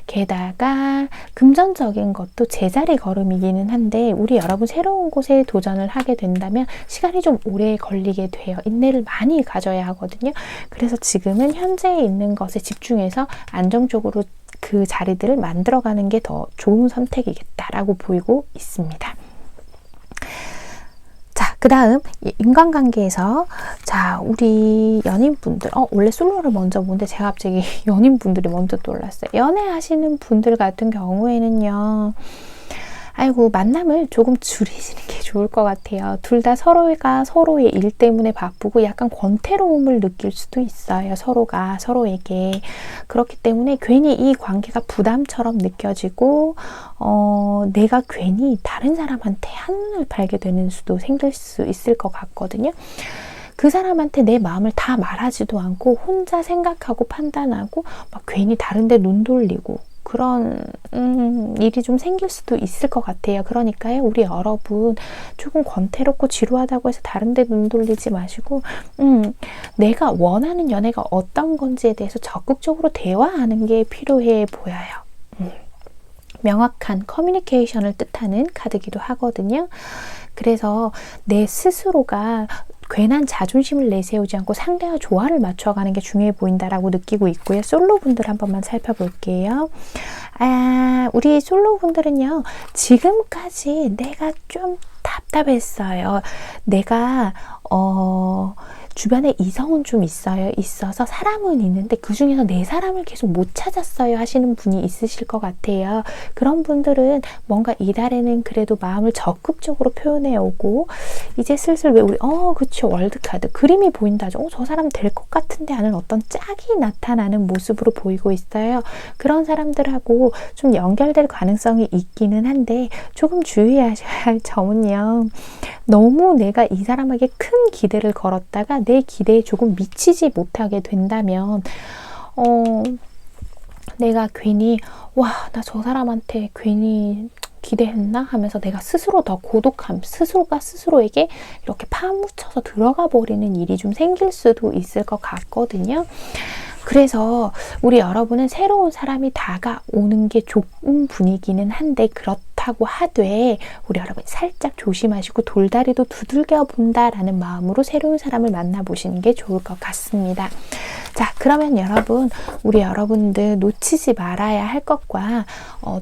게다가 금전적인 것도 제자리 걸음이기는 한데 우리 여러분 새로운 곳에 도전을 하게 된다면 시간이 좀 오래 걸리게 돼요. 인내를 많이 가져야 하거든요. 그래서 지금은 현재 있는 것에 집중해서 안정적으로 그 자리들을 만들어가는 게 더 좋은 선택이겠다라고 보이고 있습니다. 자, 그 다음 인간관계에서 자 우리 연인분들 원래 솔로를 먼저 보는데 제가 갑자기 연인분들이 먼저 떠올랐어요. 연애하시는 분들 같은 경우에는요. 아이고 만남을 조금 줄이시는 게 좋을 것 같아요. 둘 다 서로가 서로의 일 때문에 바쁘고 약간 권태로움을 느낄 수도 있어요. 서로가 서로에게. 그렇기 때문에 괜히 이 관계가 부담처럼 느껴지고 내가 괜히 다른 사람한테 한눈을 팔게 되는 수도 생길 수 있을 것 같거든요. 그 사람한테 내 마음을 다 말하지도 않고 혼자 생각하고 판단하고 막 괜히 다른 데 눈 돌리고 그런 일이 좀 생길 수도 있을 것 같아요. 그러니까요, 우리 여러분 조금 권태롭고 지루하다고 해서 다른 데 눈 돌리지 마시고 내가 원하는 연애가 어떤 건지에 대해서 적극적으로 대화하는 게 필요해 보여요. 명확한 커뮤니케이션을 뜻하는 카드기도 하거든요. 그래서 내 스스로가 괜한 자존심을 내세우지 않고 상대와 조화를 맞춰가는 게 중요해 보인다라고 느끼고 있고요. 솔로분들 한 번만 살펴볼게요. 우리 솔로분들은요, 지금까지 내가 좀 답답했어요. 내가 주변에 이성은 좀 있어서 사람은 있는데 그 중에서 내 사람을 계속 못 찾았어요 하시는 분이 있으실 것 같아요. 그런 분들은 뭔가 이달에는 그래도 마음을 적극적으로 표현해 오고, 이제 슬슬 왜 우리 그쵸, 월드카드 그림이 보인다죠. 저 사람 될 것 같은데 하는 어떤 짝이 나타나는 모습으로 보이고 있어요. 그런 사람들하고 좀 연결될 가능성이 있기는 한데, 조금 주의하셔야 할 점은요, 너무 내가 이 사람에게 큰 기대를 걸었다가 내 기대에 조금 미치지 못하게 된다면 내가 괜히 나 저 사람한테 괜히 기대했나 하면서 내가 스스로 더 고독함, 스스로가 스스로에게 이렇게 파묻혀서 들어가 버리는 일이 좀 생길 수도 있을 것 같거든요. 그래서 우리 여러분은 새로운 사람이 다가오는 게 좋은 분위기는 한데, 그렇다고 하되 우리 여러분 살짝 조심하시고 돌다리도 두들겨 본다라는 마음으로 새로운 사람을 만나보시는 게 좋을 것 같습니다. 자, 그러면 여러분, 우리 여러분들 놓치지 말아야 할 것과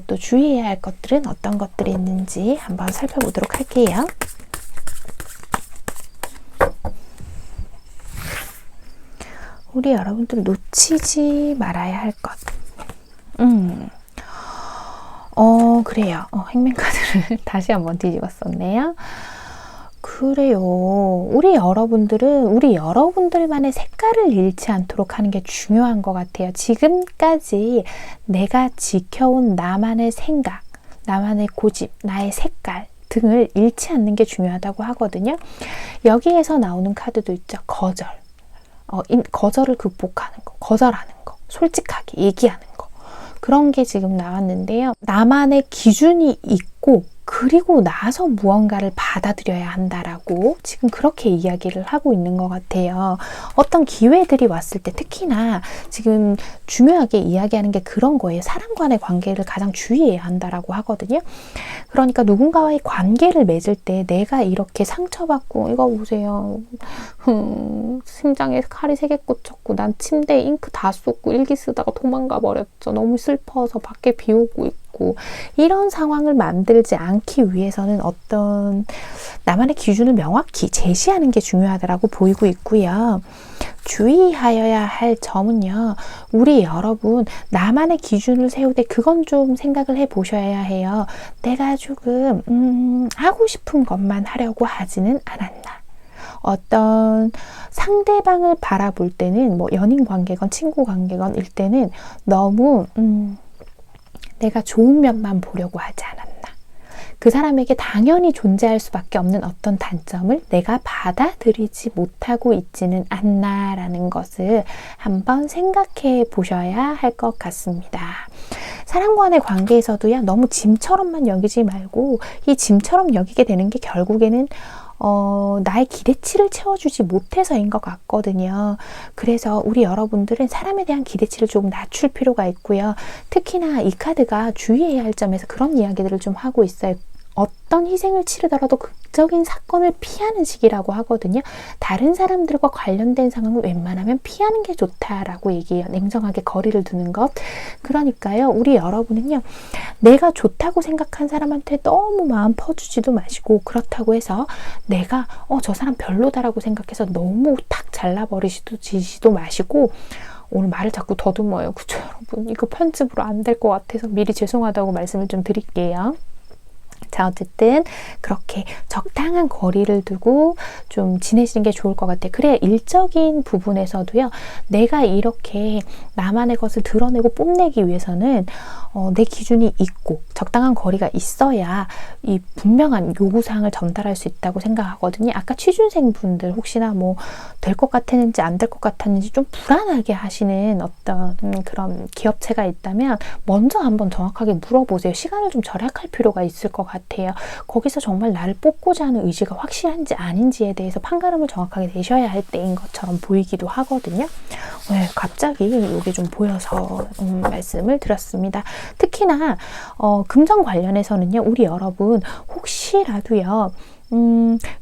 또 주의해야 할 것들은 어떤 것들이 있는지 한번 살펴보도록 할게요. 우리 여러분들 놓치지 말아야 할 것. 그래요. 행맨카드를 다시 한번 뒤집었었네요. 그래요. 우리 여러분들만의 색깔을 잃지 않도록 하는 게 중요한 것 같아요. 지금까지 내가 지켜온 나만의 생각, 나만의 고집, 나의 색깔 등을 잃지 않는 게 중요하다고 하거든요. 여기에서 나오는 카드도 있죠. 거절. 거절을 극복하는 거, 거절하는 거, 솔직하게 얘기하는 거, 그런 게 지금 나왔는데요. 나만의 기준이 있고 그리고 나서 무언가를 받아들여야 한다라고 지금 그렇게 이야기를 하고 있는 것 같아요. 어떤 기회들이 왔을 때 특히나 지금 중요하게 이야기하는 게 그런 거예요. 사람 간의 관계를 가장 주의해야 한다라고 하거든요. 그러니까 누군가와의 관계를 맺을 때 내가 이렇게 상처받고, 이거 보세요. 심장에 칼이 3개 꽂혔고 난 침대에 잉크 다 쏟고 일기 쓰다가 도망가 버렸죠. 너무 슬퍼서 밖에 비 오고 있고, 이런 상황을 만들지 않기 위해서는 어떤 나만의 기준을 명확히 제시하는 게 중요하다고 보이고 있고요. 주의하여야 할 점은요, 우리 여러분 나만의 기준을 세울 때 그건 좀 생각을 해 보셔야 해요. 내가 조금 하고 싶은 것만 하려고 하지는 않았나. 어떤 상대방을 바라볼 때는 뭐 연인 관계건 친구 관계건 일 때는 너무 내가 좋은 면만 보려고 하지 않았나. 그 사람에게 당연히 존재할 수밖에 없는 어떤 단점을 내가 받아들이지 못하고 있지는 않나라는 것을 한번 생각해 보셔야 할 것 같습니다. 사람과의 관계에서도요, 너무 짐처럼만 여기지 말고 이 짐처럼 여기게 되는 게 결국에는 나의 기대치를 채워주지 못해서인 것 같거든요. 그래서 우리 여러분들은 사람에 대한 기대치를 조금 낮출 필요가 있고요. 특히나 이 카드가 주의해야 할 점에서 그런 이야기들을 좀 하고 있어요. 어떤 희생을 치르더라도 극적인 사건을 피하는 시기라고 하거든요. 다른 사람들과 관련된 상황은 웬만하면 피하는 게 좋다라고 얘기해요. 냉정하게 거리를 두는 것. 그러니까요, 우리 여러분은요, 내가 좋다고 생각한 사람한테 너무 마음 퍼주지도 마시고, 그렇다고 해서 내가 저 사람 별로다라고 생각해서 너무 탁 잘라버리지도 마시고, 오늘 말을 자꾸 더듬어요. 그쵸, 여러분? 이거 편집으로 안 될 것 같아서 미리 죄송하다고 말씀을 좀 드릴게요. 자, 어쨌든 그렇게 적당한 거리를 두고 좀 지내시는 게 좋을 것 같아요. 그래야 일적인 부분에서도요, 내가 이렇게 나만의 것을 드러내고 뽐내기 위해서는 내 기준이 있고 적당한 거리가 있어야 이 분명한 요구사항을 전달할 수 있다고 생각하거든요. 아까 취준생 분들 혹시나 뭐 될 것 같았는지 안 될 것 같았는지 좀 불안하게 하시는 어떤 그런 기업체가 있다면 먼저 한번 정확하게 물어보세요. 시간을 좀 절약할 필요가 있을 것 같아요. 거기서 정말 나를 뽑고자 하는 의지가 확실한지 아닌지에 대해서 판가름을 정확하게 내셔야 할 때인 것처럼 보이기도 하거든요. 네, 갑자기 이게 좀 보여서 말씀을 드렸습니다. 특히나 금전 관련해서는요, 우리 여러분 혹시라도요,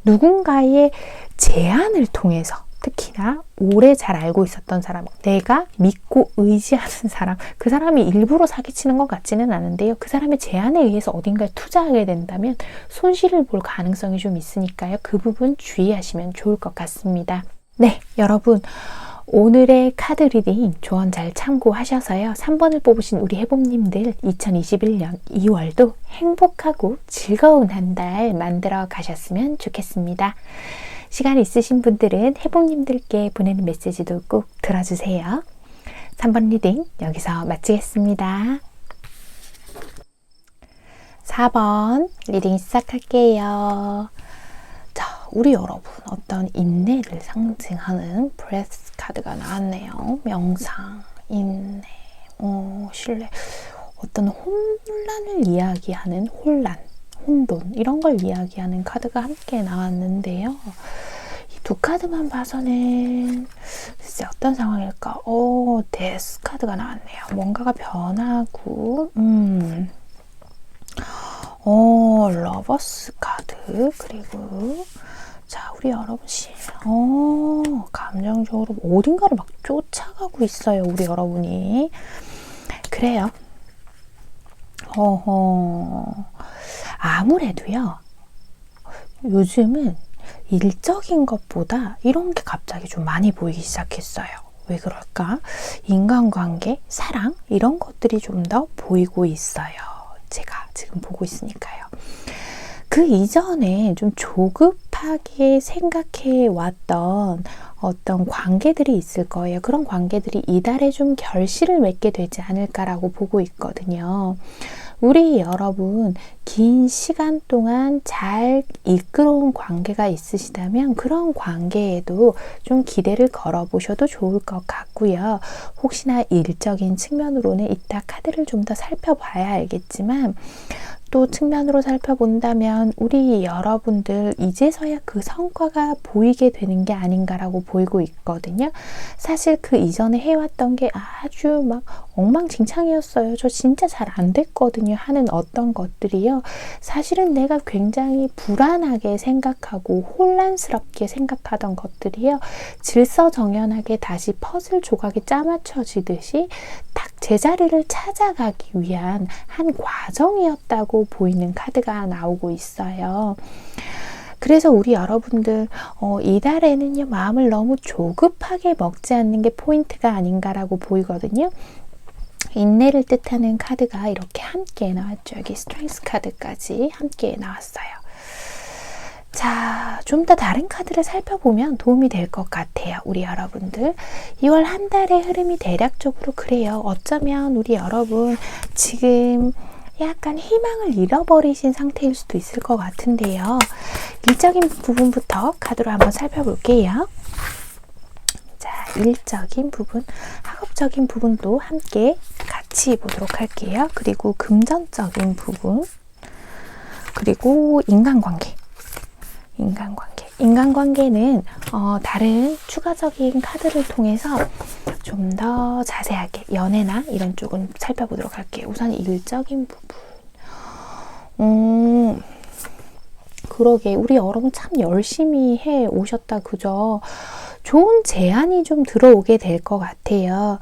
누군가의 제안을 통해서 특히나 오래 잘 알고 있었던 사람, 내가 믿고 의지하는 사람, 그 사람이 일부러 사기치는 것 같지는 않은데요. 그 사람의 제안에 의해서 어딘가에 투자하게 된다면 손실을 볼 가능성이 좀 있으니까요. 그 부분 주의하시면 좋을 것 같습니다. 네, 여러분. 오늘의 카드 리딩 조언 잘 참고하셔서요. 3번을 뽑으신 우리 해봄님들 2021년 2월도 행복하고 즐거운 한 달 만들어 가셨으면 좋겠습니다. 시간 있으신 분들은 해봄님들께 보내는 메시지도 꼭 들어주세요. 3번 리딩 여기서 마치겠습니다. 4번 리딩 시작할게요. 자, 우리 여러분 어떤 인내를 상징하는 브레스 카드가 나왔네요. 명상, 인내, 신뢰, 어떤 혼란을 이야기하는 혼란, 혼돈 이런 걸 이야기하는 카드가 함께 나왔는데요. 이 두 카드만 봐서는 글쎄 어떤 상황일까? 데스 카드가 나왔네요. 뭔가가 변하고 러버스 카드 그리고 자 우리 여러분이 감정적으로 어딘가를 막 쫓아가고 있어요. 우리 여러분이 그래요. 아무래도요 요즘은 일적인 것보다 이런 게 갑자기 좀 많이 보이기 시작했어요. 왜 그럴까? 인간관계, 사랑 이런 것들이 좀 더 보이고 있어요. 제가 지금 보고 있으니까요. 그 이전에 좀 조급하게 생각해 왔던 어떤 관계들이 있을 거예요. 그런 관계들이 이달에 좀 결실을 맺게 되지 않을까라고 보고 있거든요. 우리 여러분 긴 시간 동안 잘 이끌어온 관계가 있으시다면 그런 관계에도 좀 기대를 걸어보셔도 좋을 것 같고요. 혹시나 일적인 측면으로는 이따 카드를 좀 더 살펴봐야 알겠지만 또 측면으로 살펴본다면 우리 여러분들 이제서야 그 성과가 보이게 되는 게 아닌가라고 보이고 있거든요. 사실 그 이전에 해왔던 게 아주 막 엉망진창이었어요. 저 진짜 잘 안 됐거든요. 하는 어떤 것들이요. 사실은 내가 굉장히 불안하게 생각하고 혼란스럽게 생각하던 것들이요. 질서정연하게 다시 퍼즐 조각이 짜맞춰지듯이 딱 제자리를 찾아가기 위한 한 과정이었다고 보이는 카드가 나오고 있어요. 그래서 우리 여러분들 이달에는요 마음을 너무 조급하게 먹지 않는 게 포인트가 아닌가라고 보이거든요. 인내를 뜻하는 카드가 이렇게 함께 나왔죠. 여기 스트렝스 카드까지 함께 나왔어요. 자, 좀 더 다른 카드를 살펴보면 도움이 될 것 같아요. 우리 여러분들 2월 한 달의 흐름이 대략적으로 그래요. 어쩌면 우리 여러분 지금 약간 희망을 잃어버리신 상태일 수도 있을 것 같은데요. 일적인 부분부터 카드로 한번 살펴볼게요. 자, 일적인 부분, 학업적인 부분도 함께 같이 보도록 할게요. 그리고 금전적인 부분, 그리고 인간관계는 다른 추가적인 카드를 통해서 좀 더 자세하게 연애나 이런 쪽은 살펴보도록 할게요. 우선 일적인 부분. 그러게 우리 여러분 참 열심히 해 오셨다 그죠? 좋은 제안이 좀 들어오게 될 것 같아요.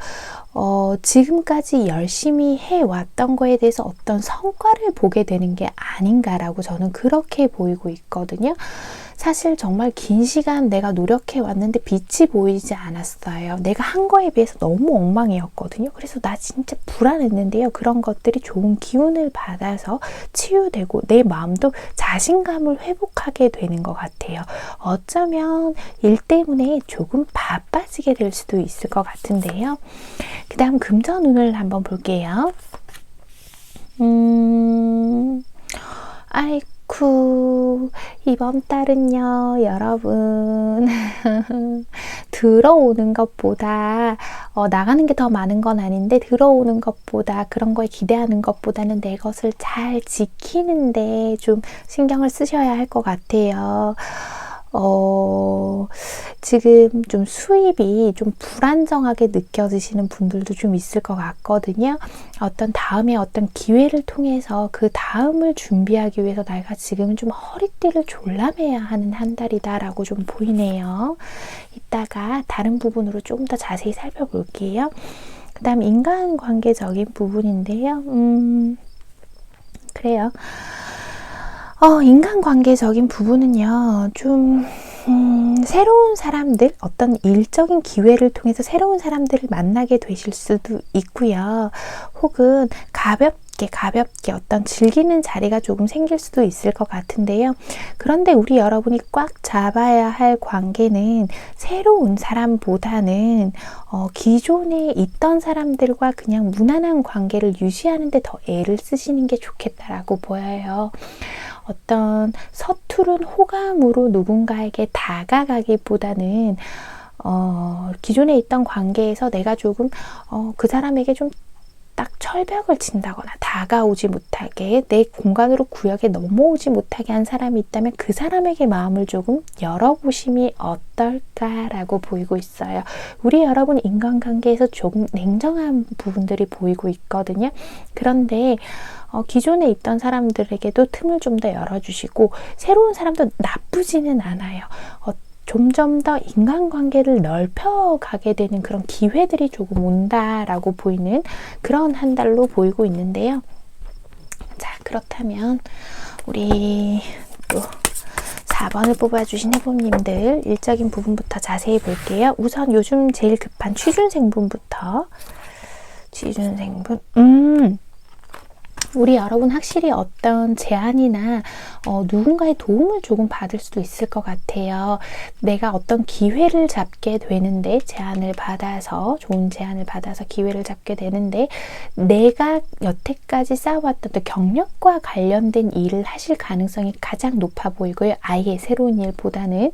지금까지 열심히 해왔던 거에 대해서 어떤 성과를 보게 되는 게 아닌가라고 저는 그렇게 보이고 있거든요. 사실 정말 긴 시간 내가 노력해 왔는데 빛이 보이지 않았어요. 내가 한 거에 비해서 너무 엉망이었거든요. 그래서 나 진짜 불안했는데요. 그런 것들이 좋은 기운을 받아서 치유되고 내 마음도 자신감을 회복하게 되는 것 같아요. 어쩌면 일 때문에 조금 바빠지게 될 수도 있을 것 같은데요. 그 다음 금전운을 한번 볼게요. 아이쿠, 이번 달은요, 여러분. 들어오는 것보다, 나가는 게 더 많은 건 아닌데, 들어오는 것보다, 그런 거에 기대하는 것보다는 내 것을 잘 지키는데 좀 신경을 쓰셔야 할 것 같아요. 지금 좀 수입이 좀 불안정하게 느껴지시는 분들도 좀 있을 것 같거든요. 다음에 어떤 기회를 통해서 그 다음을 준비하기 위해서 내가 지금 좀 허리띠를 졸라매야 하는 한 달이다라고 좀 보이네요. 이따가 다른 부분으로 조금 더 자세히 살펴볼게요. 그 다음 인간관계적인 부분인데요. 그래요. 인간관계적인 부분은요, 새로운 사람들, 어떤 일적인 기회를 통해서 새로운 사람들을 만나게 되실 수도 있고요. 혹은 가볍게 어떤 즐기는 자리가 조금 생길 수도 있을 것 같은데요. 그런데 우리 여러분이 꽉 잡아야 할 관계는 새로운 사람보다는 기존에 있던 사람들과 그냥 무난한 관계를 유지하는 데 더 애를 쓰시는 게 좋겠다라고 보여요. 어떤 서투른 호감으로 누군가에게 다가가기보다는 기존에 있던 관계에서 내가 조금 그 사람에게 좀 딱 철벽을 친다거나 다가오지 못하게 내 공간으로 구역에 넘어오지 못하게 한 사람이 있다면 그 사람에게 마음을 조금 열어보심이 어떨까라고 보이고 있어요. 우리 여러분 인간관계에서 조금 냉정한 부분들이 보이고 있거든요. 그런데 기존에 있던 사람들에게도 틈을 좀 더 열어주시고 새로운 사람도 나쁘지는 않아요. 점점 더 인간관계를 넓혀가게 되는 그런 기회들이 조금 온다라고 보이는 그런 한 달로 보이고 있는데요. 자, 그렇다면 우리 또 4번을 뽑아주신 해봄님들 일적인 부분부터 자세히 볼게요. 우선 요즘 제일 급한 취준생분부터. 취준생분. 우리 여러분 확실히 어떤 제안이나 누군가의 도움을 조금 받을 수도 있을 것 같아요. 내가 어떤 기회를 잡게 되는데 좋은 제안을 받아서 기회를 잡게 되는데 내가 여태까지 쌓아왔던 또 경력과 관련된 일을 하실 가능성이 가장 높아 보이고요. 아예 새로운 일보다는.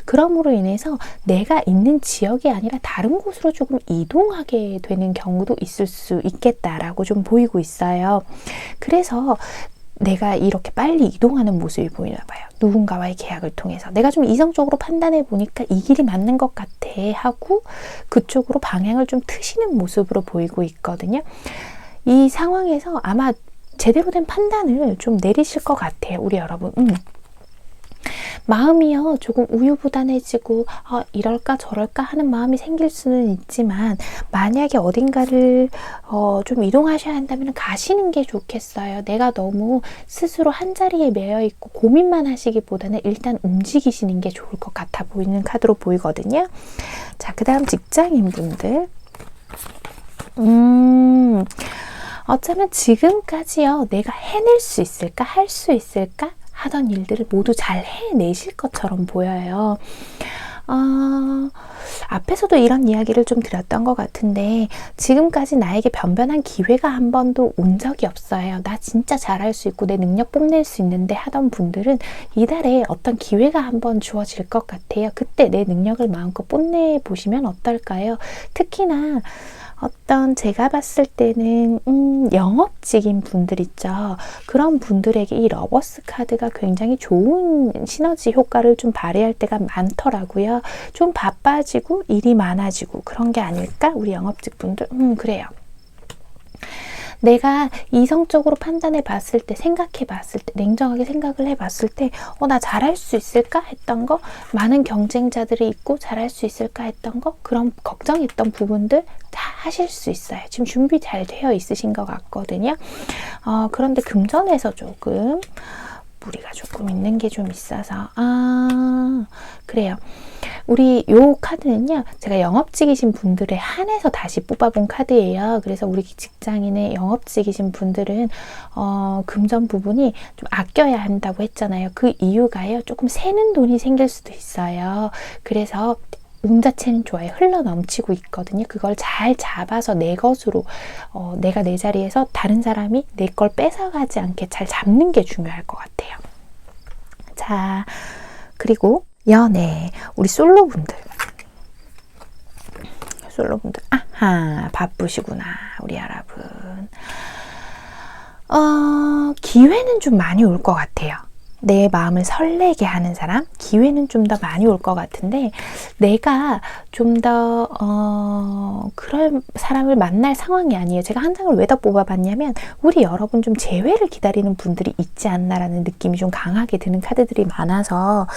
그럼으로 인해서 내가 있는 지역이 아니라 다른 곳으로 조금 이동하게 되는 경우도 있을 수 있겠다라고 좀 보이고 있어요. 그래서 내가 이렇게 빨리 이동하는 모습이 보이나 봐요. 누군가와의 계약을 통해서. 내가 좀 이성적으로 판단해 보니까 이 길이 맞는 것 같아 하고 그쪽으로 방향을 좀 트시는 모습으로 보이고 있거든요. 이 상황에서 아마 제대로 된 판단을 좀 내리실 것 같아요. 우리 여러분. 마음이요 조금 우유부단해지고 이럴까 저럴까 하는 마음이 생길 수는 있지만 만약에 어딘가를 좀 이동하셔야 한다면 가시는 게 좋겠어요. 내가 너무 스스로 한자리에 매여 있고 고민만 하시기보다는 일단 움직이시는 게 좋을 것 같아 보이는 카드로 보이거든요. 자, 그 다음 직장인분들. 어쩌면 지금까지요 내가 해낼 수 있을까 할 수 있을까 하던 일들을 모두 잘 해내실 것처럼 보여요. 앞에서도 이런 이야기를 좀 드렸던 것 같은데 지금까지 나에게 변변한 기회가 한 번도 온 적이 없어요. 나 진짜 잘할 수 있고 내 능력 뽐낼 수 있는데 하던 분들은 이달에 어떤 기회가 한 번 주어질 것 같아요. 그때 내 능력을 마음껏 뽐내 보시면 어떨까요? 특히나 제가 봤을 때는 영업직인 분들 있죠. 그런 분들에게 이 러버스 카드가 굉장히 좋은 시너지 효과를 좀 발휘할 때가 많더라고요. 좀 바빠지고 일이 많아지고 그런 게 아닐까? 우리 영업직 분들 그래요. 내가 이성적으로 판단해 봤을 때, 생각해 봤을 때, 냉정하게 생각을 해 봤을 때 나 잘할 수 있을까 했던 거, 많은 경쟁자들이 있고 잘할 수 있을까 했던 거, 그런 걱정했던 부분들 다 하실 수 있어요. 지금 준비 잘 되어 있으신 것 같거든요. 그런데 금전에서 조금 무리가 조금 있는 게 좀 있어서 그래요. 우리 요 카드는요 제가 영업직이신 분들에 한해서 다시 뽑아본 카드예요. 그래서 우리 직장인의 영업직이신 분들은 금전 부분이 좀 아껴야 한다고 했잖아요. 그 이유가요 조금 새는 돈이 생길 수도 있어요. 그래서 운 자체는 좋아요. 흘러 넘치고 있거든요. 그걸 잘 잡아서 내 것으로 내가 내 자리에서 다른 사람이 내 걸 뺏어가지 않게 잘 잡는 게 중요할 것 같아요. 자, 그리고 연애, 우리 솔로분들, 아하, 바쁘시구나 우리 여러분. 기회는 좀 많이 올 것 같아요. 내 마음을 설레게 하는 사람, 기회는 좀 더 많이 올 것 같은데, 내가 좀 더 그럴 사람을 만날 상황이 아니에요. 제가 한 장을 왜 더 뽑아봤냐면, 우리 여러분 좀 재회를 기다리는 분들이 있지 않나라는 느낌이 좀 강하게 드는 카드들이 많아서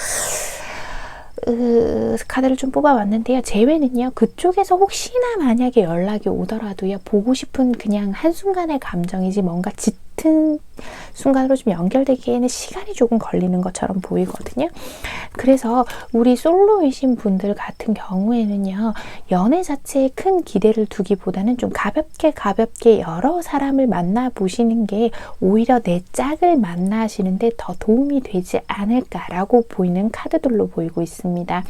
카드를 좀 뽑아봤는데요. 재회는요, 그쪽에서 혹시나 만약에 연락이 오더라도요, 보고 싶은 그냥 한순간의 감정이지 뭔가 짙은 순간으로 좀 연결되기에는 시간이 조금 걸리는 것처럼 보이거든요. 그래서 우리 솔로이신 분들 같은 경우에는요, 연애 자체에 큰 기대를 두기보다는 좀 가볍게 여러 사람을 만나보시는 게 오히려 내 짝을 만나시는데 더 도움이 되지 않을까라고 보이는 카드들로 보이고 있습니다.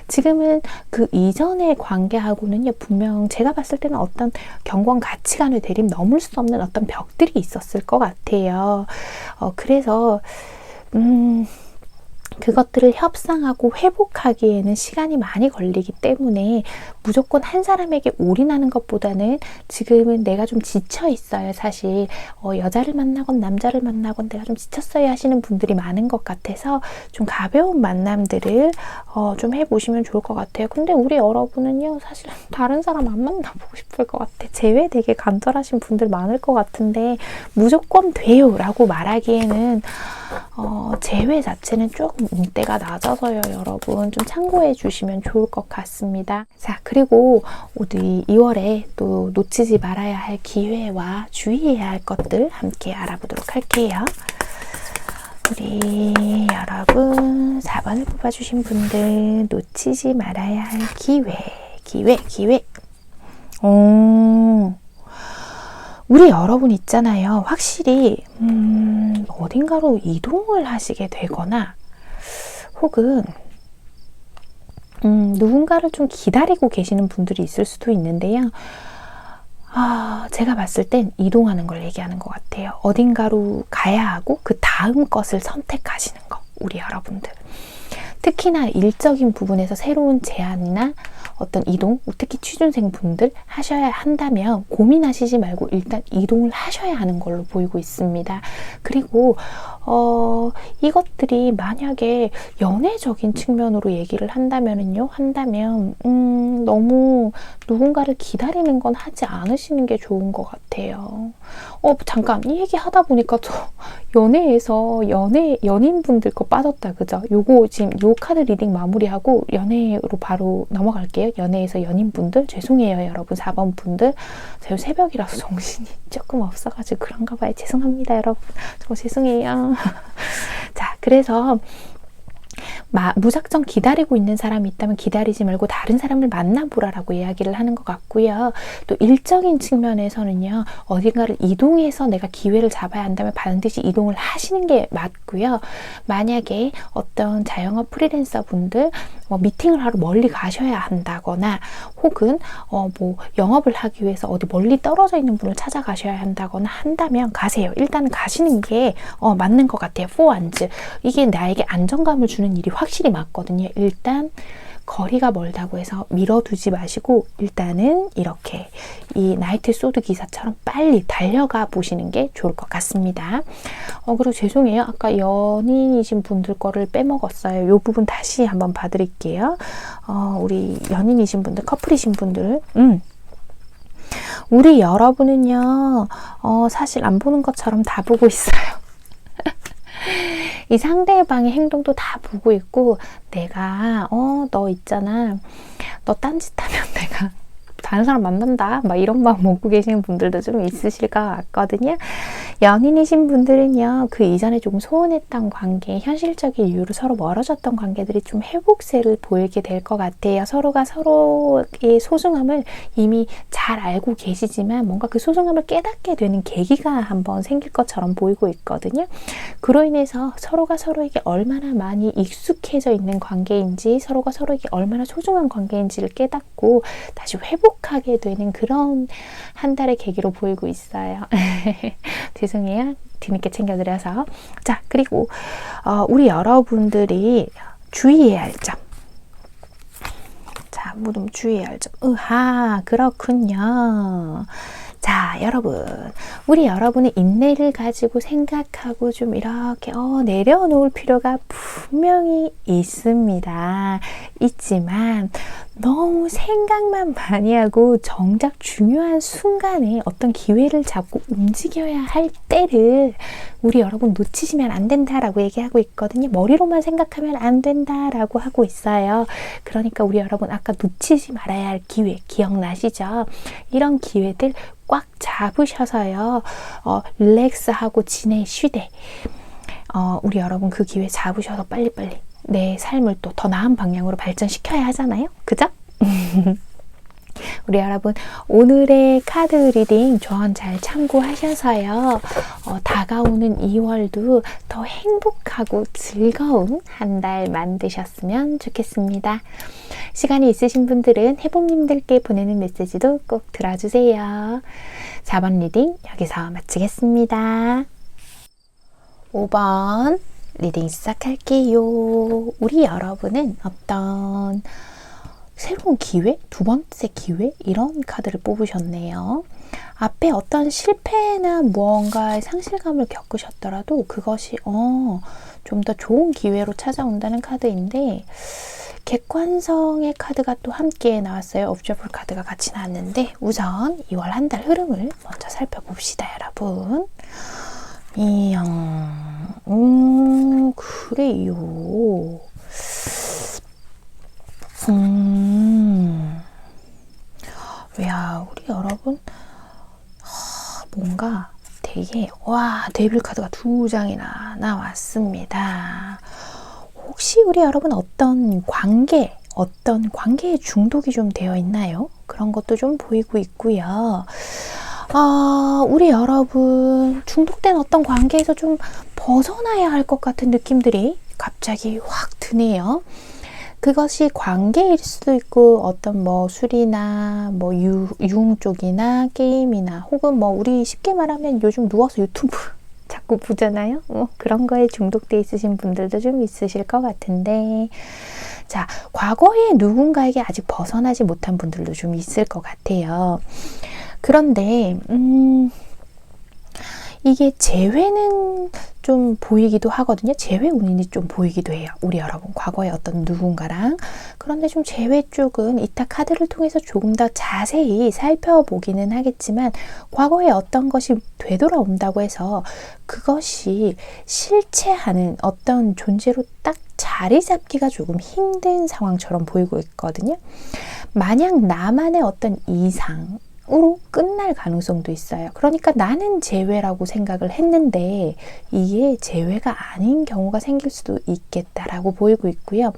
지금은 그 이전의 관계하고는요, 분명 제가 봤을 때는 어떤 경관 가치관을 대립 넘을 수 없는 어떤 벽들이 있었을 것 같아요. 그래서 그것들을 협상하고 회복하기에는 시간이 많이 걸리기 때문에 무조건 한 사람에게 올인하는 것보다는 지금은 내가 좀 지쳐 있어요. 사실 여자를 만나건 남자를 만나건 내가 좀 지쳤어요 하시는 분들이 많은 것 같아서 좀 가벼운 만남들을 좀 해보시면 좋을 것 같아요. 근데 우리 여러분은요, 사실 다른 사람 안 만나보고 싶을 것 같아. 재회 되게 간절하신 분들 많을 것 같은데 무조건 돼요 라고 말하기에는 재회 자체는 조금 운대가 낮아서요. 여러분 좀 참고해 주시면 좋을 것 같습니다. 자, 그리고 우리 2월에 또 놓치지 말아야 할 기회와 주의해야 할 것들 함께 알아보도록 할게요. 우리 여러분 4번을 뽑아주신 분들, 놓치지 말아야 할 기회. 우리 여러분 있잖아요. 확실히 어딘가로 이동을 하시게 되거나 혹은 누군가를 좀 기다리고 계시는 분들이 있을 수도 있는데요. 제가 봤을 땐 이동하는 걸 얘기하는 것 같아요. 어딘가로 가야 하고 그 다음 것을 선택하시는 거, 우리 여러분들. 특히나 일적인 부분에서 새로운 제안이나 어떤 이동, 특히 취준생 분들 하셔야 한다면 고민하시지 말고 일단 이동을 하셔야 하는 걸로 보이고 있습니다. 그리고 이것들이 만약에 연애적인 측면으로 얘기를 한다면 너무 누군가를 기다리는 건 하지 않으시는 게 좋은 것 같아요. 잠깐 이 얘기 하다 보니까 저 연애에서 연인분들 거 빠졌다, 그죠? 요거 지금 요 카드 리딩 마무리하고 연애로 바로 넘어갈게요. 연애에서 연인분들 죄송해요, 여러분. 4번 분들 제가 새벽이라서 정신이 조금 없어가지고 그런가 봐요. 죄송합니다, 여러분. 저 죄송해요. 자, 그래서 무작정 기다리고 있는 사람이 있다면 기다리지 말고 다른 사람을 만나보라라고 이야기를 하는 것 같고요. 또 일적인 측면에서는요, 어딘가를 이동해서 내가 기회를 잡아야 한다면 반드시 이동을 하시는 게 맞고요. 만약에 어떤 자영업 프리랜서 분들 미팅을 하러 멀리 가셔야 한다거나 혹은 영업을 하기 위해서 어디 멀리 떨어져 있는 분을 찾아가셔야 한다거나 한다면 가세요. 일단 가시는 게 맞는 것 같아요. 4wands. 이게 나에게 안정감을 주는 일이 확실히 맞거든요. 일단 거리가 멀다고 해서 미뤄두지 마시고 일단은 이렇게 이 나이트 소드 기사처럼 빨리 달려가 보시는 게 좋을 것 같습니다. 그리고 죄송해요. 아까 연인이신 분들 거를 빼먹었어요. 이 부분 다시 한번 봐드릴게요. 우리 연인이신 분들, 커플이신 분들 우리 여러분은요, 사실 안 보는 것처럼 다 보고 있어요. 이 상대방의 행동도 다 보고 있고, 내가 너 있잖아, 너 딴짓하면 내가 다른 사람 만난다, 막 이런 마음 먹고 계시는 분들도 좀 있으실 것 같거든요. 연인이신 분들은요, 그 이전에 조금 소원했던 관계, 현실적인 이유로 서로 멀어졌던 관계들이 좀 회복세를 보이게 될 것 같아요. 서로가 서로의 소중함을 이미 잘 알고 계시지만 뭔가 그 소중함을 깨닫게 되는 계기가 한번 생길 것처럼 보이고 있거든요. 그로 인해서 서로가 서로에게 얼마나 많이 익숙해져 있는 관계인지, 서로가 서로에게 얼마나 소중한 관계인지를 깨닫고 다시 회복하게 되는 그런 한 달의 계기로 보이고 있어요. 죄송해요. 뒤늦게 챙겨드려서. 자, 그리고 우리 여러분들이 주의해야 할 점. 자, 무덤 주의해야 할 점. 그렇군요. 자, 여러분, 우리 여러분의 인내를 가지고 생각하고 좀 이렇게 내려놓을 필요가 분명히 있습니다. 있지만 너무 생각만 많이 하고 정작 중요한 순간에 어떤 기회를 잡고 움직여야 할 때를 우리 여러분 놓치시면 안 된다라고 얘기하고 있거든요. 머리로만 생각하면 안 된다라고 하고 있어요. 그러니까 우리 여러분 아까 놓치지 말아야 할 기회 기억나시죠? 이런 기회들 꽉 잡으셔서요. 릴렉스하고 지내쉬되 우리 여러분 그 기회 잡으셔서 빨리빨리 내 삶을 또 더 나은 방향으로 발전시켜야 하잖아요. 그죠? 우리 여러분 오늘의 카드 리딩 조언 잘 참고하셔서요. 다가오는 2월도 더 행복하고 즐거운 한 달 만드셨으면 좋겠습니다. 시간이 있으신 분들은 해봄님들께 보내는 메시지도 꼭 들어주세요. 4번 리딩 여기서 마치겠습니다. 5번 리딩 시작할게요. 우리 여러분은 어떤 새로운 기회? 두 번째 기회? 이런 카드를 뽑으셨네요. 앞에 어떤 실패나 무언가의 상실감을 겪으셨더라도 그것이 좀 더 좋은 기회로 찾아온다는 카드인데 객관성의 카드가 또 함께 나왔어요. 오브저버 카드가 같이 나왔는데 우선 2월 한 달 흐름을 먼저 살펴봅시다, 여러분. 그래요. 야, 우리 여러분 뭔가 되게 데빌 카드가 2장이나 나왔습니다. 혹시 우리 여러분 어떤 관계에 중독이 좀 되어 있나요? 그런 것도 좀 보이고 있고요. 우리 여러분 중독된 어떤 관계에서 좀 벗어나야 할 것 같은 느낌들이 갑자기 확 드네요. 그것이 관계일 수도 있고 어떤 술이나 유흥 쪽이나 게임이나 혹은 우리 쉽게 말하면 요즘 누워서 유튜브 자꾸 보잖아요. 그런 거에 중독돼 있으신 분들도 좀 있으실 것 같은데 자, 과거에 누군가에게 아직 벗어나지 못한 분들도 좀 있을 것 같아요. 그런데 이게 재회는 좀 보이기도 하거든요. 재회 운이 좀 보이기도 해요. 우리 여러분 과거에 어떤 누군가랑. 그런데 좀 재회 쪽은 이따 카드를 통해서 조금 더 자세히 살펴보기는 하겠지만 과거에 어떤 것이 되돌아온다고 해서 그것이 실체하는 어떤 존재로 딱 자리 잡기가 조금 힘든 상황처럼 보이고 있거든요. 만약 나만의 어떤 이상 으로 끝날 가능성도 있어요. 그러니까 나는 재회라고 생각을 했는데 이게 재회가 아닌 경우가 생길 수도 있겠다라고 보이고 있고요.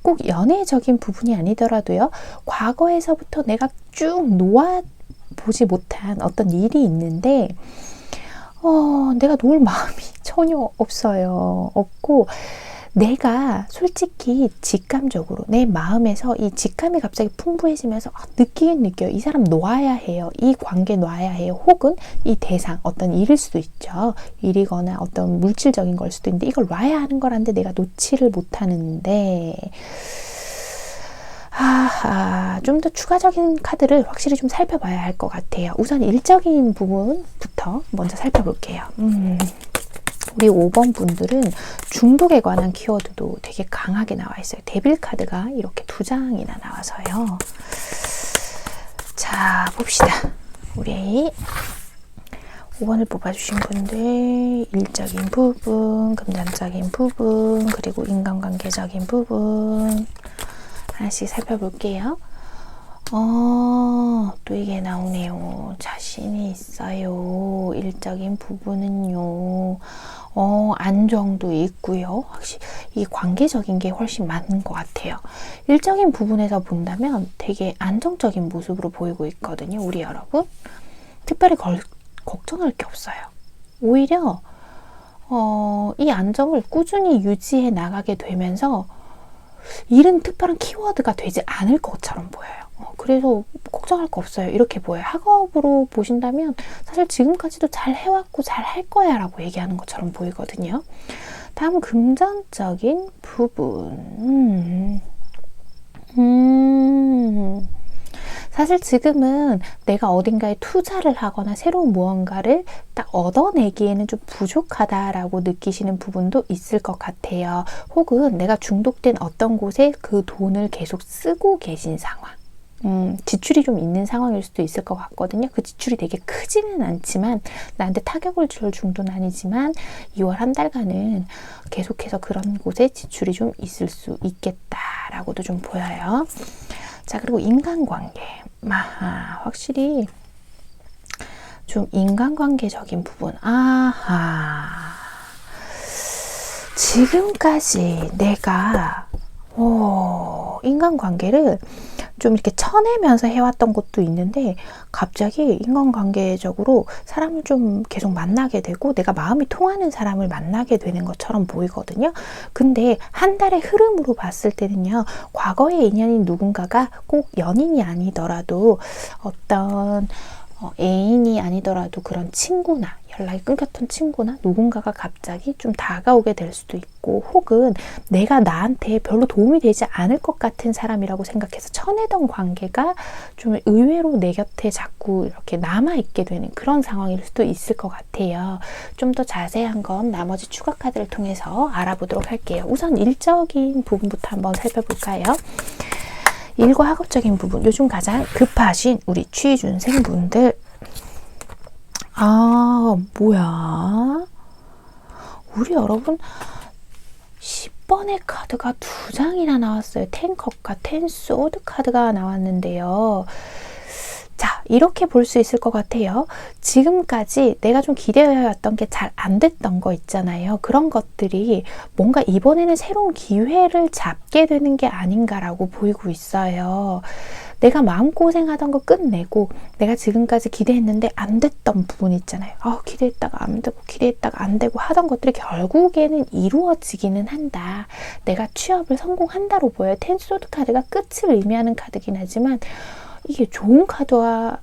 꼭 연애적인 부분이 아니더라도요. 과거에서부터 내가 쭉 놓아보지 못한 어떤 일이 있는데 내가 놓을 마음이 전혀 없고 내가 솔직히 직감적으로 내 마음에서 이 직감이 갑자기 풍부해지면서 느끼긴 느껴요. 이 사람 놓아야 해요. 이 관계 놔야 해요. 혹은 이 대상, 어떤 일일 수도 있죠. 일이거나 어떤 물질적인 걸 수도 있는데 이걸 놔야 하는 거란데 내가 놓지를 못하는데 좀 더 추가적인 카드를 확실히 좀 살펴봐야 할 것 같아요. 우선 일적인 부분부터 먼저 살펴볼게요. 우리 5번 분들은 중독에 관한 키워드도 되게 강하게 나와 있어요. 데빌 카드가 이렇게 2장이나 나와서요. 자, 봅시다. 우리 5번을 뽑아주신 분들 일적인 부분, 금전적인 부분, 그리고 인간관계적인 부분 하나씩 살펴볼게요. 또 이게 나오네요. 자신이 있어요. 일적인 부분은요. 안정도 있고요. 확실히 이 관계적인 게 훨씬 많은 것 같아요. 일적인 부분에서 본다면 되게 안정적인 모습으로 보이고 있거든요. 우리 여러분. 특별히 걱정할 게 없어요. 오히려 이 안정을 꾸준히 유지해 나가게 되면서 일은 특별한 키워드가 되지 않을 것처럼 보여요. 그래서 걱정할 거 없어요. 이렇게 보여요. 학업으로 보신다면 사실 지금까지도 잘 해왔고 잘 할 거야 라고 얘기하는 것처럼 보이거든요. 다음 금전적인 부분. 사실 지금은 내가 어딘가에 투자를 하거나 새로운 무언가를 딱 얻어내기에는 좀 부족하다라고 느끼시는 부분도 있을 것 같아요. 혹은 내가 중독된 어떤 곳에 그 돈을 계속 쓰고 계신 상황. 지출이 좀 있는 상황일 수도 있을 것 같거든요. 그 지출이 되게 크지는 않지만 나한테 타격을 줄 정도는 아니지만 2월 한 달간은 계속해서 그런 곳에 지출이 좀 있을 수 있겠다라고도 좀 보여요. 자, 그리고 인간관계. 확실히 좀 인간관계적인 부분. 지금까지 내가 인간관계를 좀 이렇게 쳐내면서 해왔던 것도 있는데 갑자기 인간관계적으로 사람을 좀 계속 만나게 되고 내가 마음이 통하는 사람을 만나게 되는 것처럼 보이거든요. 근데 한 달의 흐름으로 봤을 때는요. 과거의 인연인 누군가가 꼭 연인이 아니더라도 어떤 애인이 아니더라도 그런 친구나 연락이 끊겼던 친구나 누군가가 갑자기 좀 다가오게 될 수도 있고 혹은 내가 나한테 별로 도움이 되지 않을 것 같은 사람이라고 생각해서 쳐내던 관계가 좀 의외로 내 곁에 자꾸 이렇게 남아있게 되는 그런 상황일 수도 있을 것 같아요. 좀 더 자세한 건 나머지 추가 카드를 통해서 알아보도록 할게요. 우선 일적인 부분부터 한번 살펴볼까요? 일과 학업적인 부분, 요즘 가장 급하신 우리 취준생분들. 뭐야? 우리 여러분 10번의 카드가 2장이나 나왔어요. 10컵과 10소드 카드가 나왔는데요. 자, 이렇게 볼 수 있을 것 같아요. 지금까지 내가 좀 기대해왔던 게 잘 안 됐던 거 있잖아요. 그런 것들이 뭔가 이번에는 새로운 기회를 잡게 되는 게 아닌가라고 보이고 있어요. 내가 마음고생하던 거 끝내고 내가 지금까지 기대했는데 안 됐던 부분 있잖아요. 기대했다가 안 되고 기대했다가 안 되고 하던 것들이 결국에는 이루어지기는 한다. 내가 취업을 성공한다로 보여요. 텐소드 카드가 끝을 의미하는 카드긴 하지만 이게 좋은 카드와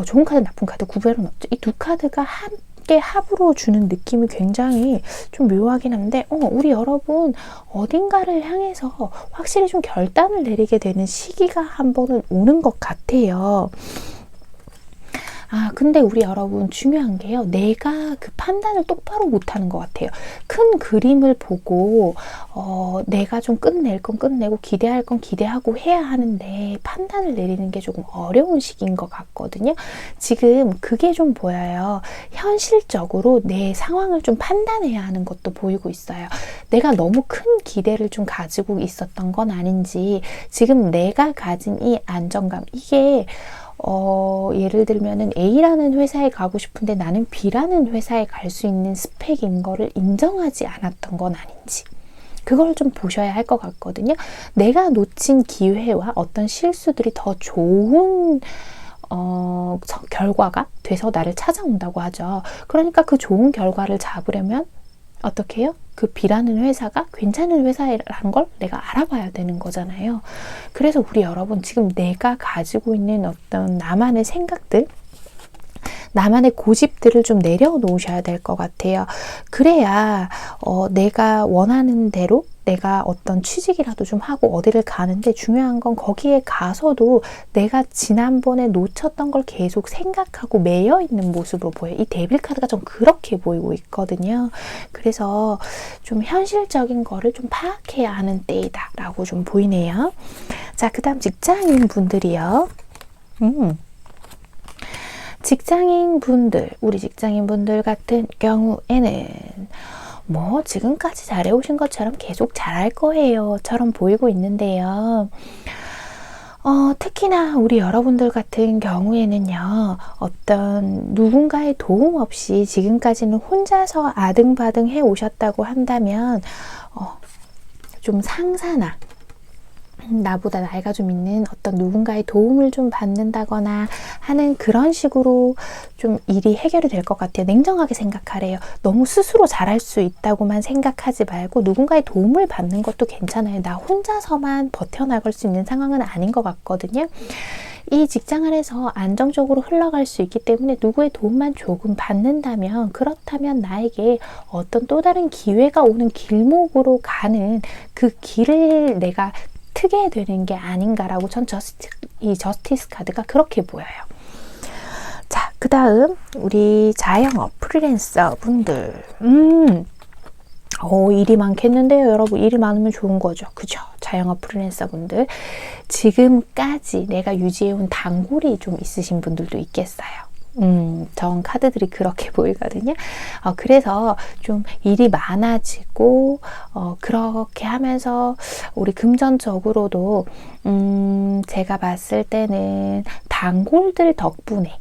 좋은 카드, 나쁜 카드 구별은 없죠. 이 두 카드가 함께 합으로 주는 느낌이 굉장히 좀 묘하긴 한데 우리 여러분 어딘가를 향해서 확실히 좀 결단을 내리게 되는 시기가 한 번은 오는 것 같아요. 근데 우리 여러분 중요한 게요. 내가 그 판단을 똑바로 못하는 것 같아요. 큰 그림을 보고 내가 좀 끝낼 건 끝내고 기대할 건 기대하고 해야 하는데 판단을 내리는 게 조금 어려운 시기인 것 같거든요. 지금 그게 좀 보여요. 현실적으로 내 상황을 좀 판단해야 하는 것도 보이고 있어요. 내가 너무 큰 기대를 좀 가지고 있었던 건 아닌지 지금 내가 가진 이 안정감 이게 예를 들면은 A라는 회사에 가고 싶은데 나는 B라는 회사에 갈 수 있는 스펙인 거를 인정하지 않았던 건 아닌지 그걸 좀 보셔야 할 것 같거든요. 내가 놓친 기회와 어떤 실수들이 더 좋은 결과가 돼서 나를 찾아온다고 하죠. 그러니까 그 좋은 결과를 잡으려면 어떻게 해요? 그 B라는 회사가 괜찮은 회사라는 걸 내가 알아봐야 되는 거잖아요. 그래서 우리 여러분 지금 내가 가지고 있는 어떤 나만의 생각들 나만의 고집들을 좀 내려놓으셔야 될 것 같아요. 그래야 내가 원하는 대로 내가 어떤 취직이라도 좀 하고 어디를 가는데 중요한 건 거기에 가서도 내가 지난번에 놓쳤던 걸 계속 생각하고 매여 있는 모습으로 보여요. 이 데빌 카드가 좀 그렇게 보이고 있거든요. 그래서 좀 현실적인 거를 좀 파악해야 하는 때이다 라고 좀 보이네요. 자, 그 다음 직장인 분들이요. 직장인 분들, 우리 직장인 분들 같은 경우에는 지금까지 잘해오신 것처럼 계속 잘할 거예요 처럼 보이고 있는데요. 특히나 우리 여러분들 같은 경우에는요, 어떤 누군가의 도움 없이 지금까지는 혼자서 아등바등 해 오셨다고 한다면, 좀 상사나, 나보다 나이가 좀 있는 어떤 누군가의 도움을 좀 받는다거나 하는 그런 식으로 좀 일이 해결이 될 것 같아요. 냉정하게 생각하래요. 너무 스스로 잘할 수 있다고만 생각하지 말고 누군가의 도움을 받는 것도 괜찮아요. 나 혼자서만 버텨나갈 수 있는 상황은 아닌 것 같거든요. 이 직장 안에서 안정적으로 흘러갈 수 있기 때문에 누구의 도움만 조금 받는다면, 그렇다면 나에게 어떤 또 다른 기회가 오는 길목으로 가는 그 길을 내가 트게 되는 게 아닌가라고 전 이 저스티스 카드가 그렇게 보여요. 자, 그 다음 우리 자영업 프리랜서 분들, 일이 많겠는데요, 여러분. 일이 많으면 좋은 거죠, 그죠? 자영업 프리랜서 분들, 지금까지 내가 유지해온 단골이 좀 있으신 분들도 있겠어요. 전 카드들이 그렇게 보이거든요. 그래서 좀 일이 많아지고, 그렇게 하면서 우리 금전적으로도, 제가 봤을 때는 단골들 덕분에,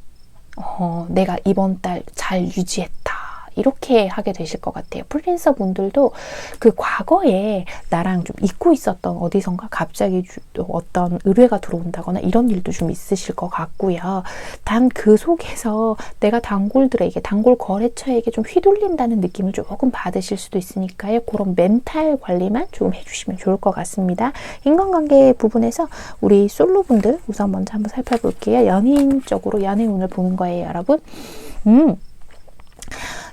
내가 이번 달 잘 유지했다, 이렇게 하게 되실 것 같아요. 프리랜서 분들도 그 과거에 나랑 좀 잊고 있었던 어디선가 갑자기 어떤 의뢰가 들어온다거나 이런 일도 좀 있으실 것 같고요. 단 그 속에서 내가 단골들에게, 단골 거래처에게 좀 휘둘린다는 느낌을 조금 받으실 수도 있으니까요. 그런 멘탈 관리만 좀 해주시면 좋을 것 같습니다. 인간관계 부분에서 우리 솔로분들 우선 먼저 한번 살펴볼게요. 연인 쪽으로 연애운을 보는 거예요, 여러분.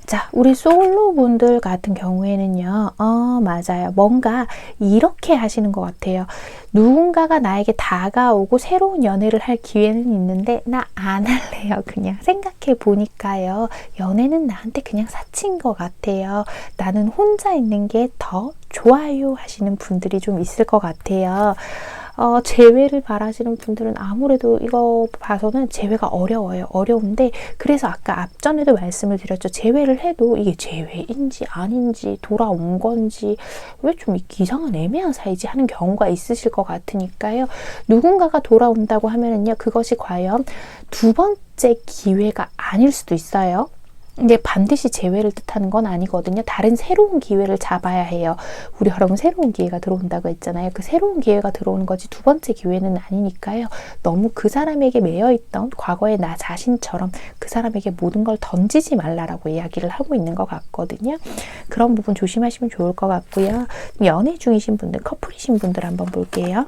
자, 우리 솔로분들 같은 경우에는요, 맞아요. 뭔가 이렇게 하시는 것 같아요. 누군가가 나에게 다가오고 새로운 연애를 할 기회는 있는데 나 안 할래요. 그냥 생각해 보니까요, 연애는 나한테 그냥 사치인 것 같아요. 나는 혼자 있는 게 더 좋아요 하시는 분들이 좀 있을 것 같아요. 재회를 바라시는 분들은 아무래도 이거 봐서는 재회가 어려워요. 어려운데, 그래서 아까 앞전에도 말씀을 드렸죠. 재회를 해도 이게 재회인지 아닌지, 돌아온 건지, 왜 좀 이상한 애매한 사이지 하는 경우가 있으실 것 같으니까요. 누군가가 돌아온다고 하면은요, 그것이 과연 두 번째 기회가 아닐 수도 있어요. 근데 반드시 재회를 뜻하는 건 아니거든요. 다른 새로운 기회를 잡아야 해요. 우리 여러분 새로운 기회가 들어온다고 했잖아요. 그 새로운 기회가 들어오는 거지 두 번째 기회는 아니니까요. 너무 그 사람에게 매여있던 과거의 나 자신처럼 그 사람에게 모든 걸 던지지 말라라고 이야기를 하고 있는 것 같거든요. 그런 부분 조심하시면 좋을 것 같고요. 연애 중이신 분들, 커플이신 분들 한번 볼게요.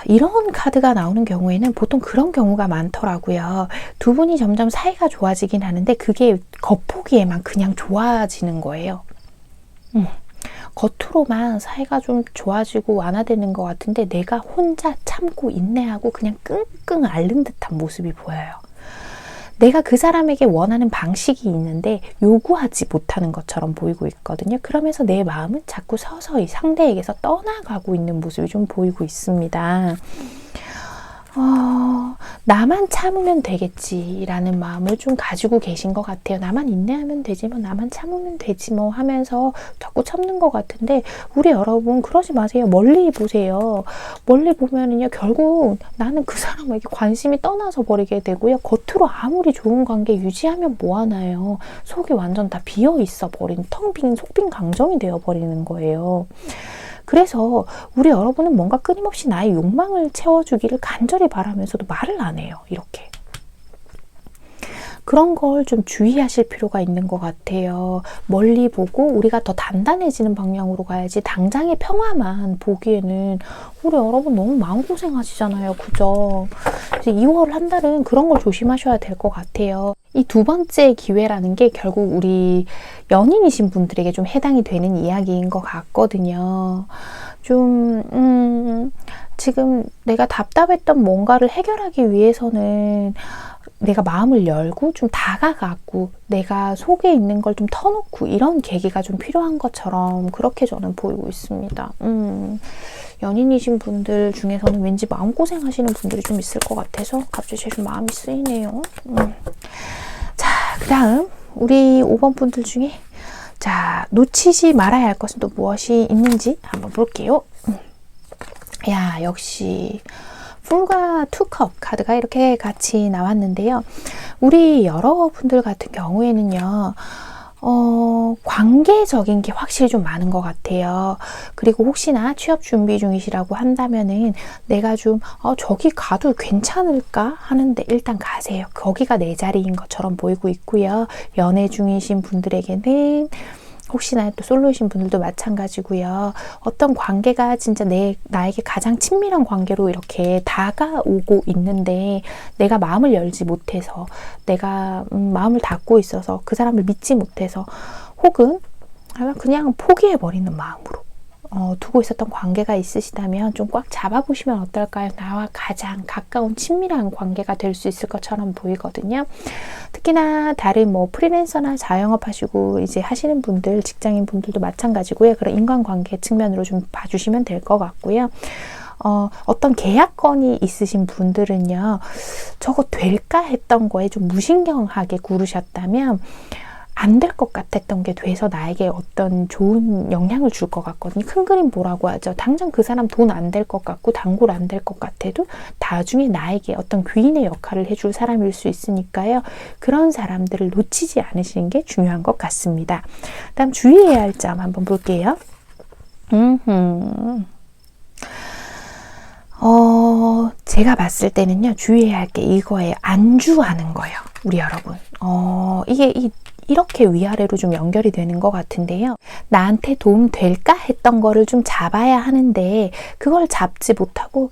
이런 카드가 나오는 경우에는 보통 그런 경우가 많더라고요. 두 분이 점점 사이가 좋아지긴 하는데 그게 겉보기에만 그냥 좋아지는 거예요. 겉으로만 사이가 좀 좋아지고 완화되는 것 같은데 내가 혼자 참고 인내하고 그냥 끙끙 앓는 듯한 모습이 보여요. 내가 그 사람에게 원하는 방식이 있는데 요구하지 못하는 것처럼 보이고 있거든요. 그러면서 내 마음은 자꾸 서서히 상대에게서 떠나가고 있는 모습이 좀 보이고 있습니다. 나만 참으면 되겠지라는 마음을 좀 가지고 계신 것 같아요. 나만 인내하면 되지 뭐, 나만 참으면 되지 뭐 하면서 자꾸 참는 것 같은데, 우리 여러분 그러지 마세요. 멀리 보세요. 멀리 보면은요, 결국 나는 그 사람에게 관심이 떠나서 버리게 되고요. 겉으로 아무리 좋은 관계 유지하면 뭐하나요? 속이 완전 다 비어 있어 버린, 텅 빈 속빈 강정이 되어 버리는 거예요. 그래서 우리 여러분은 뭔가 끊임없이 나의 욕망을 채워주기를 간절히 바라면서도 말을 안 해요. 이렇게. 그런 걸 좀 주의하실 필요가 있는 것 같아요. 멀리 보고 우리가 더 단단해지는 방향으로 가야지 당장의 평화만 보기에는 우리 여러분 너무 마음고생 하시잖아요. 그죠? 이제 2월 한 달은 그런 걸 조심하셔야 될 것 같아요. 이 두 번째 기회라는 게 결국 우리 연인이신 분들에게 좀 해당이 되는 이야기인 것 같거든요. 좀 지금 내가 답답했던 뭔가를 해결하기 위해서는 내가 마음을 열고 좀 다가가고 내가 속에 있는 걸 좀 터놓고 이런 계기가 좀 필요한 것처럼 그렇게 저는 보이고 있습니다. 연인이신 분들 중에서는 왠지 마음고생 하시는 분들이 좀 있을 것 같아서 갑자기 좀 마음이 쓰이네요. 자, 그 다음 우리 5번 분들 중에 자, 놓치지 말아야 할 것은 또 무엇이 있는지 한번 볼게요. 야, 역시 풀과 투컵 카드가 이렇게 같이 나왔는데요. 우리 여러분들 같은 경우에는요, 관계적인 게 확실히 좀 많은 것 같아요. 그리고 혹시나 취업 준비 중이시라고 한다면은 내가 좀, 저기 가도 괜찮을까 하는데 일단 가세요. 거기가 내 자리인 것처럼 보이고 있고요. 연애 중이신 분들에게는 혹시나 또 솔로이신 분들도 마찬가지고요. 어떤 관계가 진짜 나에게 가장 친밀한 관계로 이렇게 다가오고 있는데 내가 마음을 열지 못해서 내가 마음을 닫고 있어서 그 사람을 믿지 못해서 혹은 그냥 포기해버리는 마음으로 두고 있었던 관계가 있으시다면 좀 꽉 잡아보시면 어떨까요? 나와 가장 가까운 친밀한 관계가 될 수 있을 것처럼 보이거든요. 특히나 다른 뭐 프리랜서나 자영업 하시고 이제 하시는 분들, 직장인 분들도 마찬가지고요. 그런 인간관계 측면으로 좀 봐주시면 될 것 같고요. 어떤 계약건이 있으신 분들은요, 저거 될까 했던 거에 좀 무신경하게 구르셨다면 안 될 것 같았던 게 돼서 나에게 어떤 좋은 영향을 줄 것 같거든요. 큰 그림 보라고 하죠. 당장 그 사람 돈 안 될 것 같고 단골 안 될 것 같아도 나중에 나에게 어떤 귀인의 역할을 해줄 사람일 수 있으니까요. 그런 사람들을 놓치지 않으시는 게 중요한 것 같습니다. 다음 주의해야 할 점 한번 볼게요. 제가 봤을 때는요, 주의해야 할 게 이거예요. 안주하는 거예요. 우리 여러분. 이렇게 위아래로 좀 연결이 되는 것 같은데요. 나한테 도움 될까 했던 거를 좀 잡아야 하는데 그걸 잡지 못하고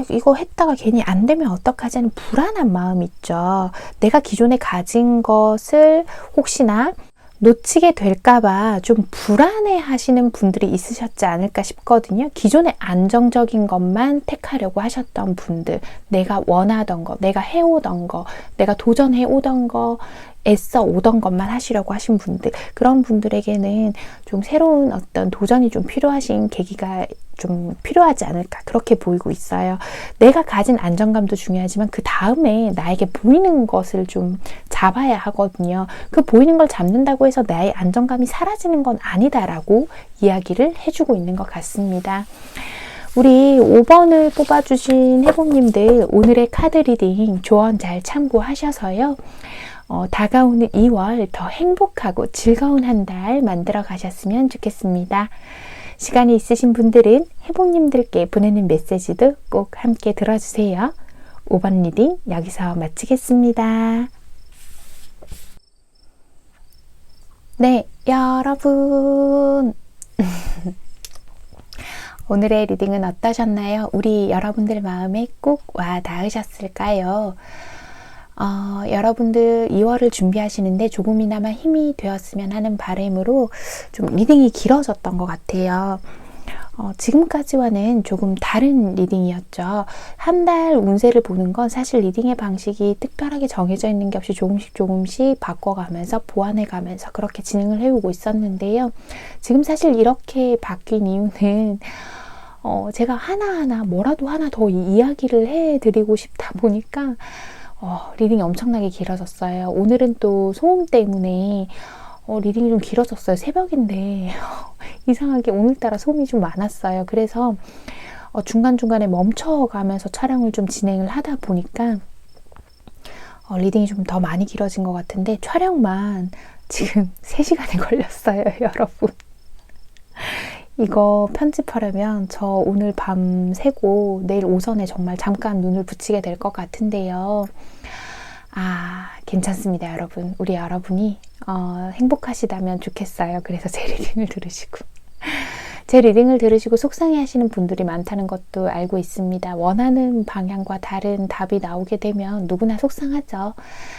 이거 했다가 괜히 안 되면 어떡하지 하는 불안한 마음 있죠. 내가 기존에 가진 것을 혹시나 놓치게 될까봐 좀 불안해 하시는 분들이 있으셨지 않을까 싶거든요. 기존에 안정적인 것만 택하려고 하셨던 분들, 내가 원하던 거, 내가 해오던 거, 내가 도전해 오던 거, 애써 오던 것만 하시려고 하신 분들, 그런 분들에게는 좀 새로운 어떤 도전이 좀 필요하신 계기가 좀 필요하지 않을까, 그렇게 보이고 있어요. 내가 가진 안정감도 중요하지만 그 다음에 나에게 보이는 것을 좀 잡아야 하거든요. 그 보이는 걸 잡는다고 해서 나의 안정감이 사라지는 건 아니다라고 이야기를 해주고 있는 것 같습니다. 우리 5번을 뽑아주신 해봄님들, 오늘의 카드 리딩 조언 잘 참고하셔서요. 다가오는 2월 더 행복하고 즐거운 한 달 만들어 가셨으면 좋겠습니다. 시간이 있으신 분들은 해봄님들께 보내는 메시지도 꼭 함께 들어주세요. 5번 리딩 여기서 마치겠습니다. 네, 여러분. 오늘의 리딩은 어떠셨나요? 우리 여러분들 마음에 꼭 와 닿으셨을까요? 여러분들 2월을 준비하시는데 조금이나마 힘이 되었으면 하는 바람으로 좀 리딩이 길어졌던 것 같아요. 지금까지와는 조금 다른 리딩이었죠. 한 달 운세를 보는 건 사실 리딩의 방식이 특별하게 정해져 있는 게 없이 조금씩 바꿔가면서 보완해가면서 그렇게 진행을 해오고 있었는데요. 지금 사실 이렇게 바뀐 이유는 제가 하나하나 뭐라도 하나 더 이야기를 해드리고 싶다 보니까 리딩이 엄청나게 길어졌어요. 오늘은 또 소음 때문에 리딩이 좀 길어졌어요. 새벽인데 이상하게 오늘따라 소음이 좀 많았어요. 그래서 중간중간에 멈춰가면서 촬영을 좀 진행을 하다 보니까 리딩이 좀 더 많이 길어진 것 같은데 촬영만 지금 3시간이 걸렸어요. 여러분. 이거 편집하려면 저 오늘 밤 새고 내일 오전에 정말 잠깐 눈을 붙이게 될 것 같은데요. 괜찮습니다, 여러분. 우리 여러분이 행복하시다면 좋겠어요. 그래서 제 리딩을 들으시고 제 리딩을 들으시고 속상해 하시는 분들이 많다는 것도 알고 있습니다. 원하는 방향과 다른 답이 나오게 되면 누구나 속상하죠.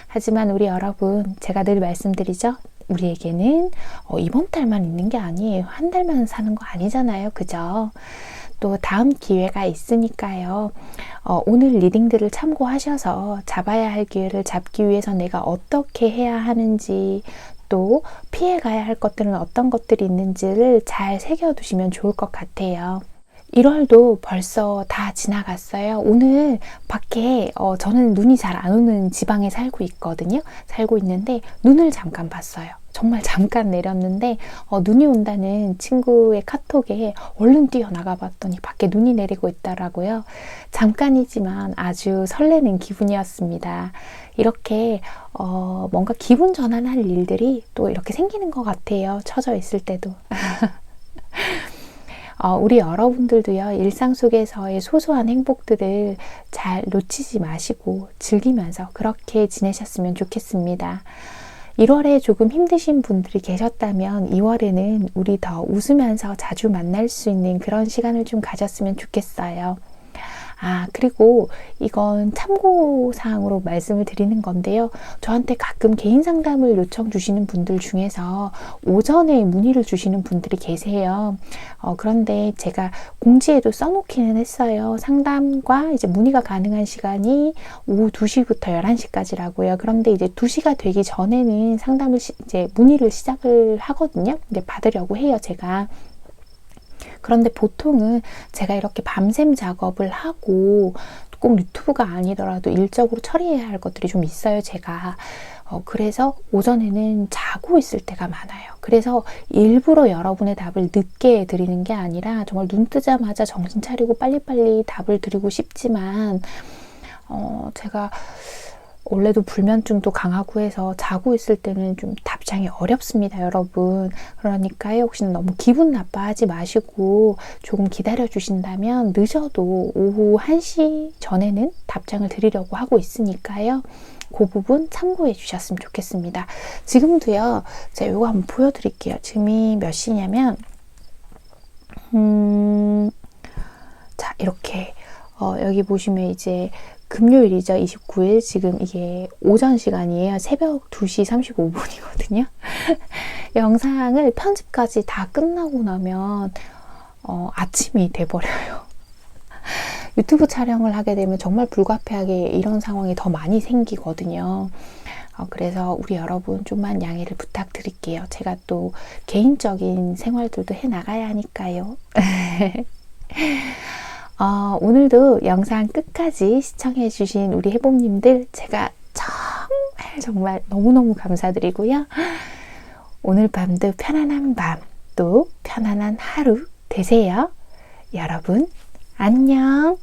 하지만 우리 여러분, 제가 늘 말씀드리죠. 우리에게는 이번 달만 있는 게 아니에요. 한 달만 사는 거 아니잖아요. 그죠? 또 다음 기회가 있으니까요. 오늘 리딩들을 참고하셔서 잡아야 할 기회를 잡기 위해서 내가 어떻게 해야 하는지, 또 피해가야 할 것들은 어떤 것들이 있는지를 잘 새겨두시면 좋을 것 같아요. 1월도 벌써 다 지나갔어요. 오늘 밖에 저는 눈이 잘 안 오는 지방에 살고 있거든요. 살고 있는데 눈을 잠깐 봤어요. 정말 잠깐 내렸는데 눈이 온다는 친구의 카톡에 얼른 뛰어나가 봤더니 밖에 눈이 내리고 있더라고요. 잠깐이지만 아주 설레는 기분이었습니다. 이렇게 뭔가 기분 전환할 일들이 또 이렇게 생기는 것 같아요. 처져 있을 때도. 우리 여러분들도요, 일상 속에서의 소소한 행복들을 잘 놓치지 마시고 즐기면서 그렇게 지내셨으면 좋겠습니다. 1월에 조금 힘드신 분들이 계셨다면 2월에는 우리 더 웃으면서 자주 만날 수 있는 그런 시간을 좀 가졌으면 좋겠어요. 그리고 이건 참고사항으로 말씀을 드리는 건데요. 저한테 가끔 개인 상담을 요청 주시는 분들 중에서 오전에 문의를 주시는 분들이 계세요. 그런데 제가 공지에도 써놓기는 했어요. 상담과 이제 문의가 가능한 시간이 오후 2시부터 11시까지라고요. 그런데 이제 2시가 되기 전에는 상담을 이제 문의를 시작을 하거든요. 근데 받으려고 해요, 제가. 그런데 보통은 제가 이렇게 밤샘 작업을 하고 꼭 유튜브가 아니더라도 일적으로 처리해야 할 것들이 좀 있어요, 제가. 그래서 오전에는 자고 있을 때가 많아요. 그래서 일부러 여러분의 답을 늦게 드리는 게 아니라 정말 눈 뜨자마자 정신 차리고 빨리빨리 답을 드리고 싶지만 제가 원래도 불면증도 강하고 해서 자고 있을 때는 좀 답장이 어렵습니다, 여러분. 그러니까요, 혹시나 너무 기분 나빠하지 마시고 조금 기다려 주신다면 늦어도 오후 1시 전에는 답장을 드리려고 하고 있으니까요. 그 부분 참고해 주셨으면 좋겠습니다. 지금도요, 제가 이거 한번 보여드릴게요. 지금이 몇 시냐면 자, 이렇게 여기 보시면 이제 금요일이죠. 29일. 지금 이게 오전 시간이에요. 새벽 2시 35분이거든요. 영상을 편집까지 다 끝나고 나면 아침이 돼버려요. 유튜브 촬영을 하게 되면 정말 불가피하게 이런 상황이 더 많이 생기거든요. 그래서 우리 여러분 좀만 양해를 부탁드릴게요. 제가 또 개인적인 생활들도 해나가야 하니까요. 오늘도 영상 끝까지 시청해주신 우리 해봄님들 제가 정말 너무너무 감사드리고요. 오늘 밤도 편안한 밤, 또 편안한 하루 되세요. 여러분, 안녕.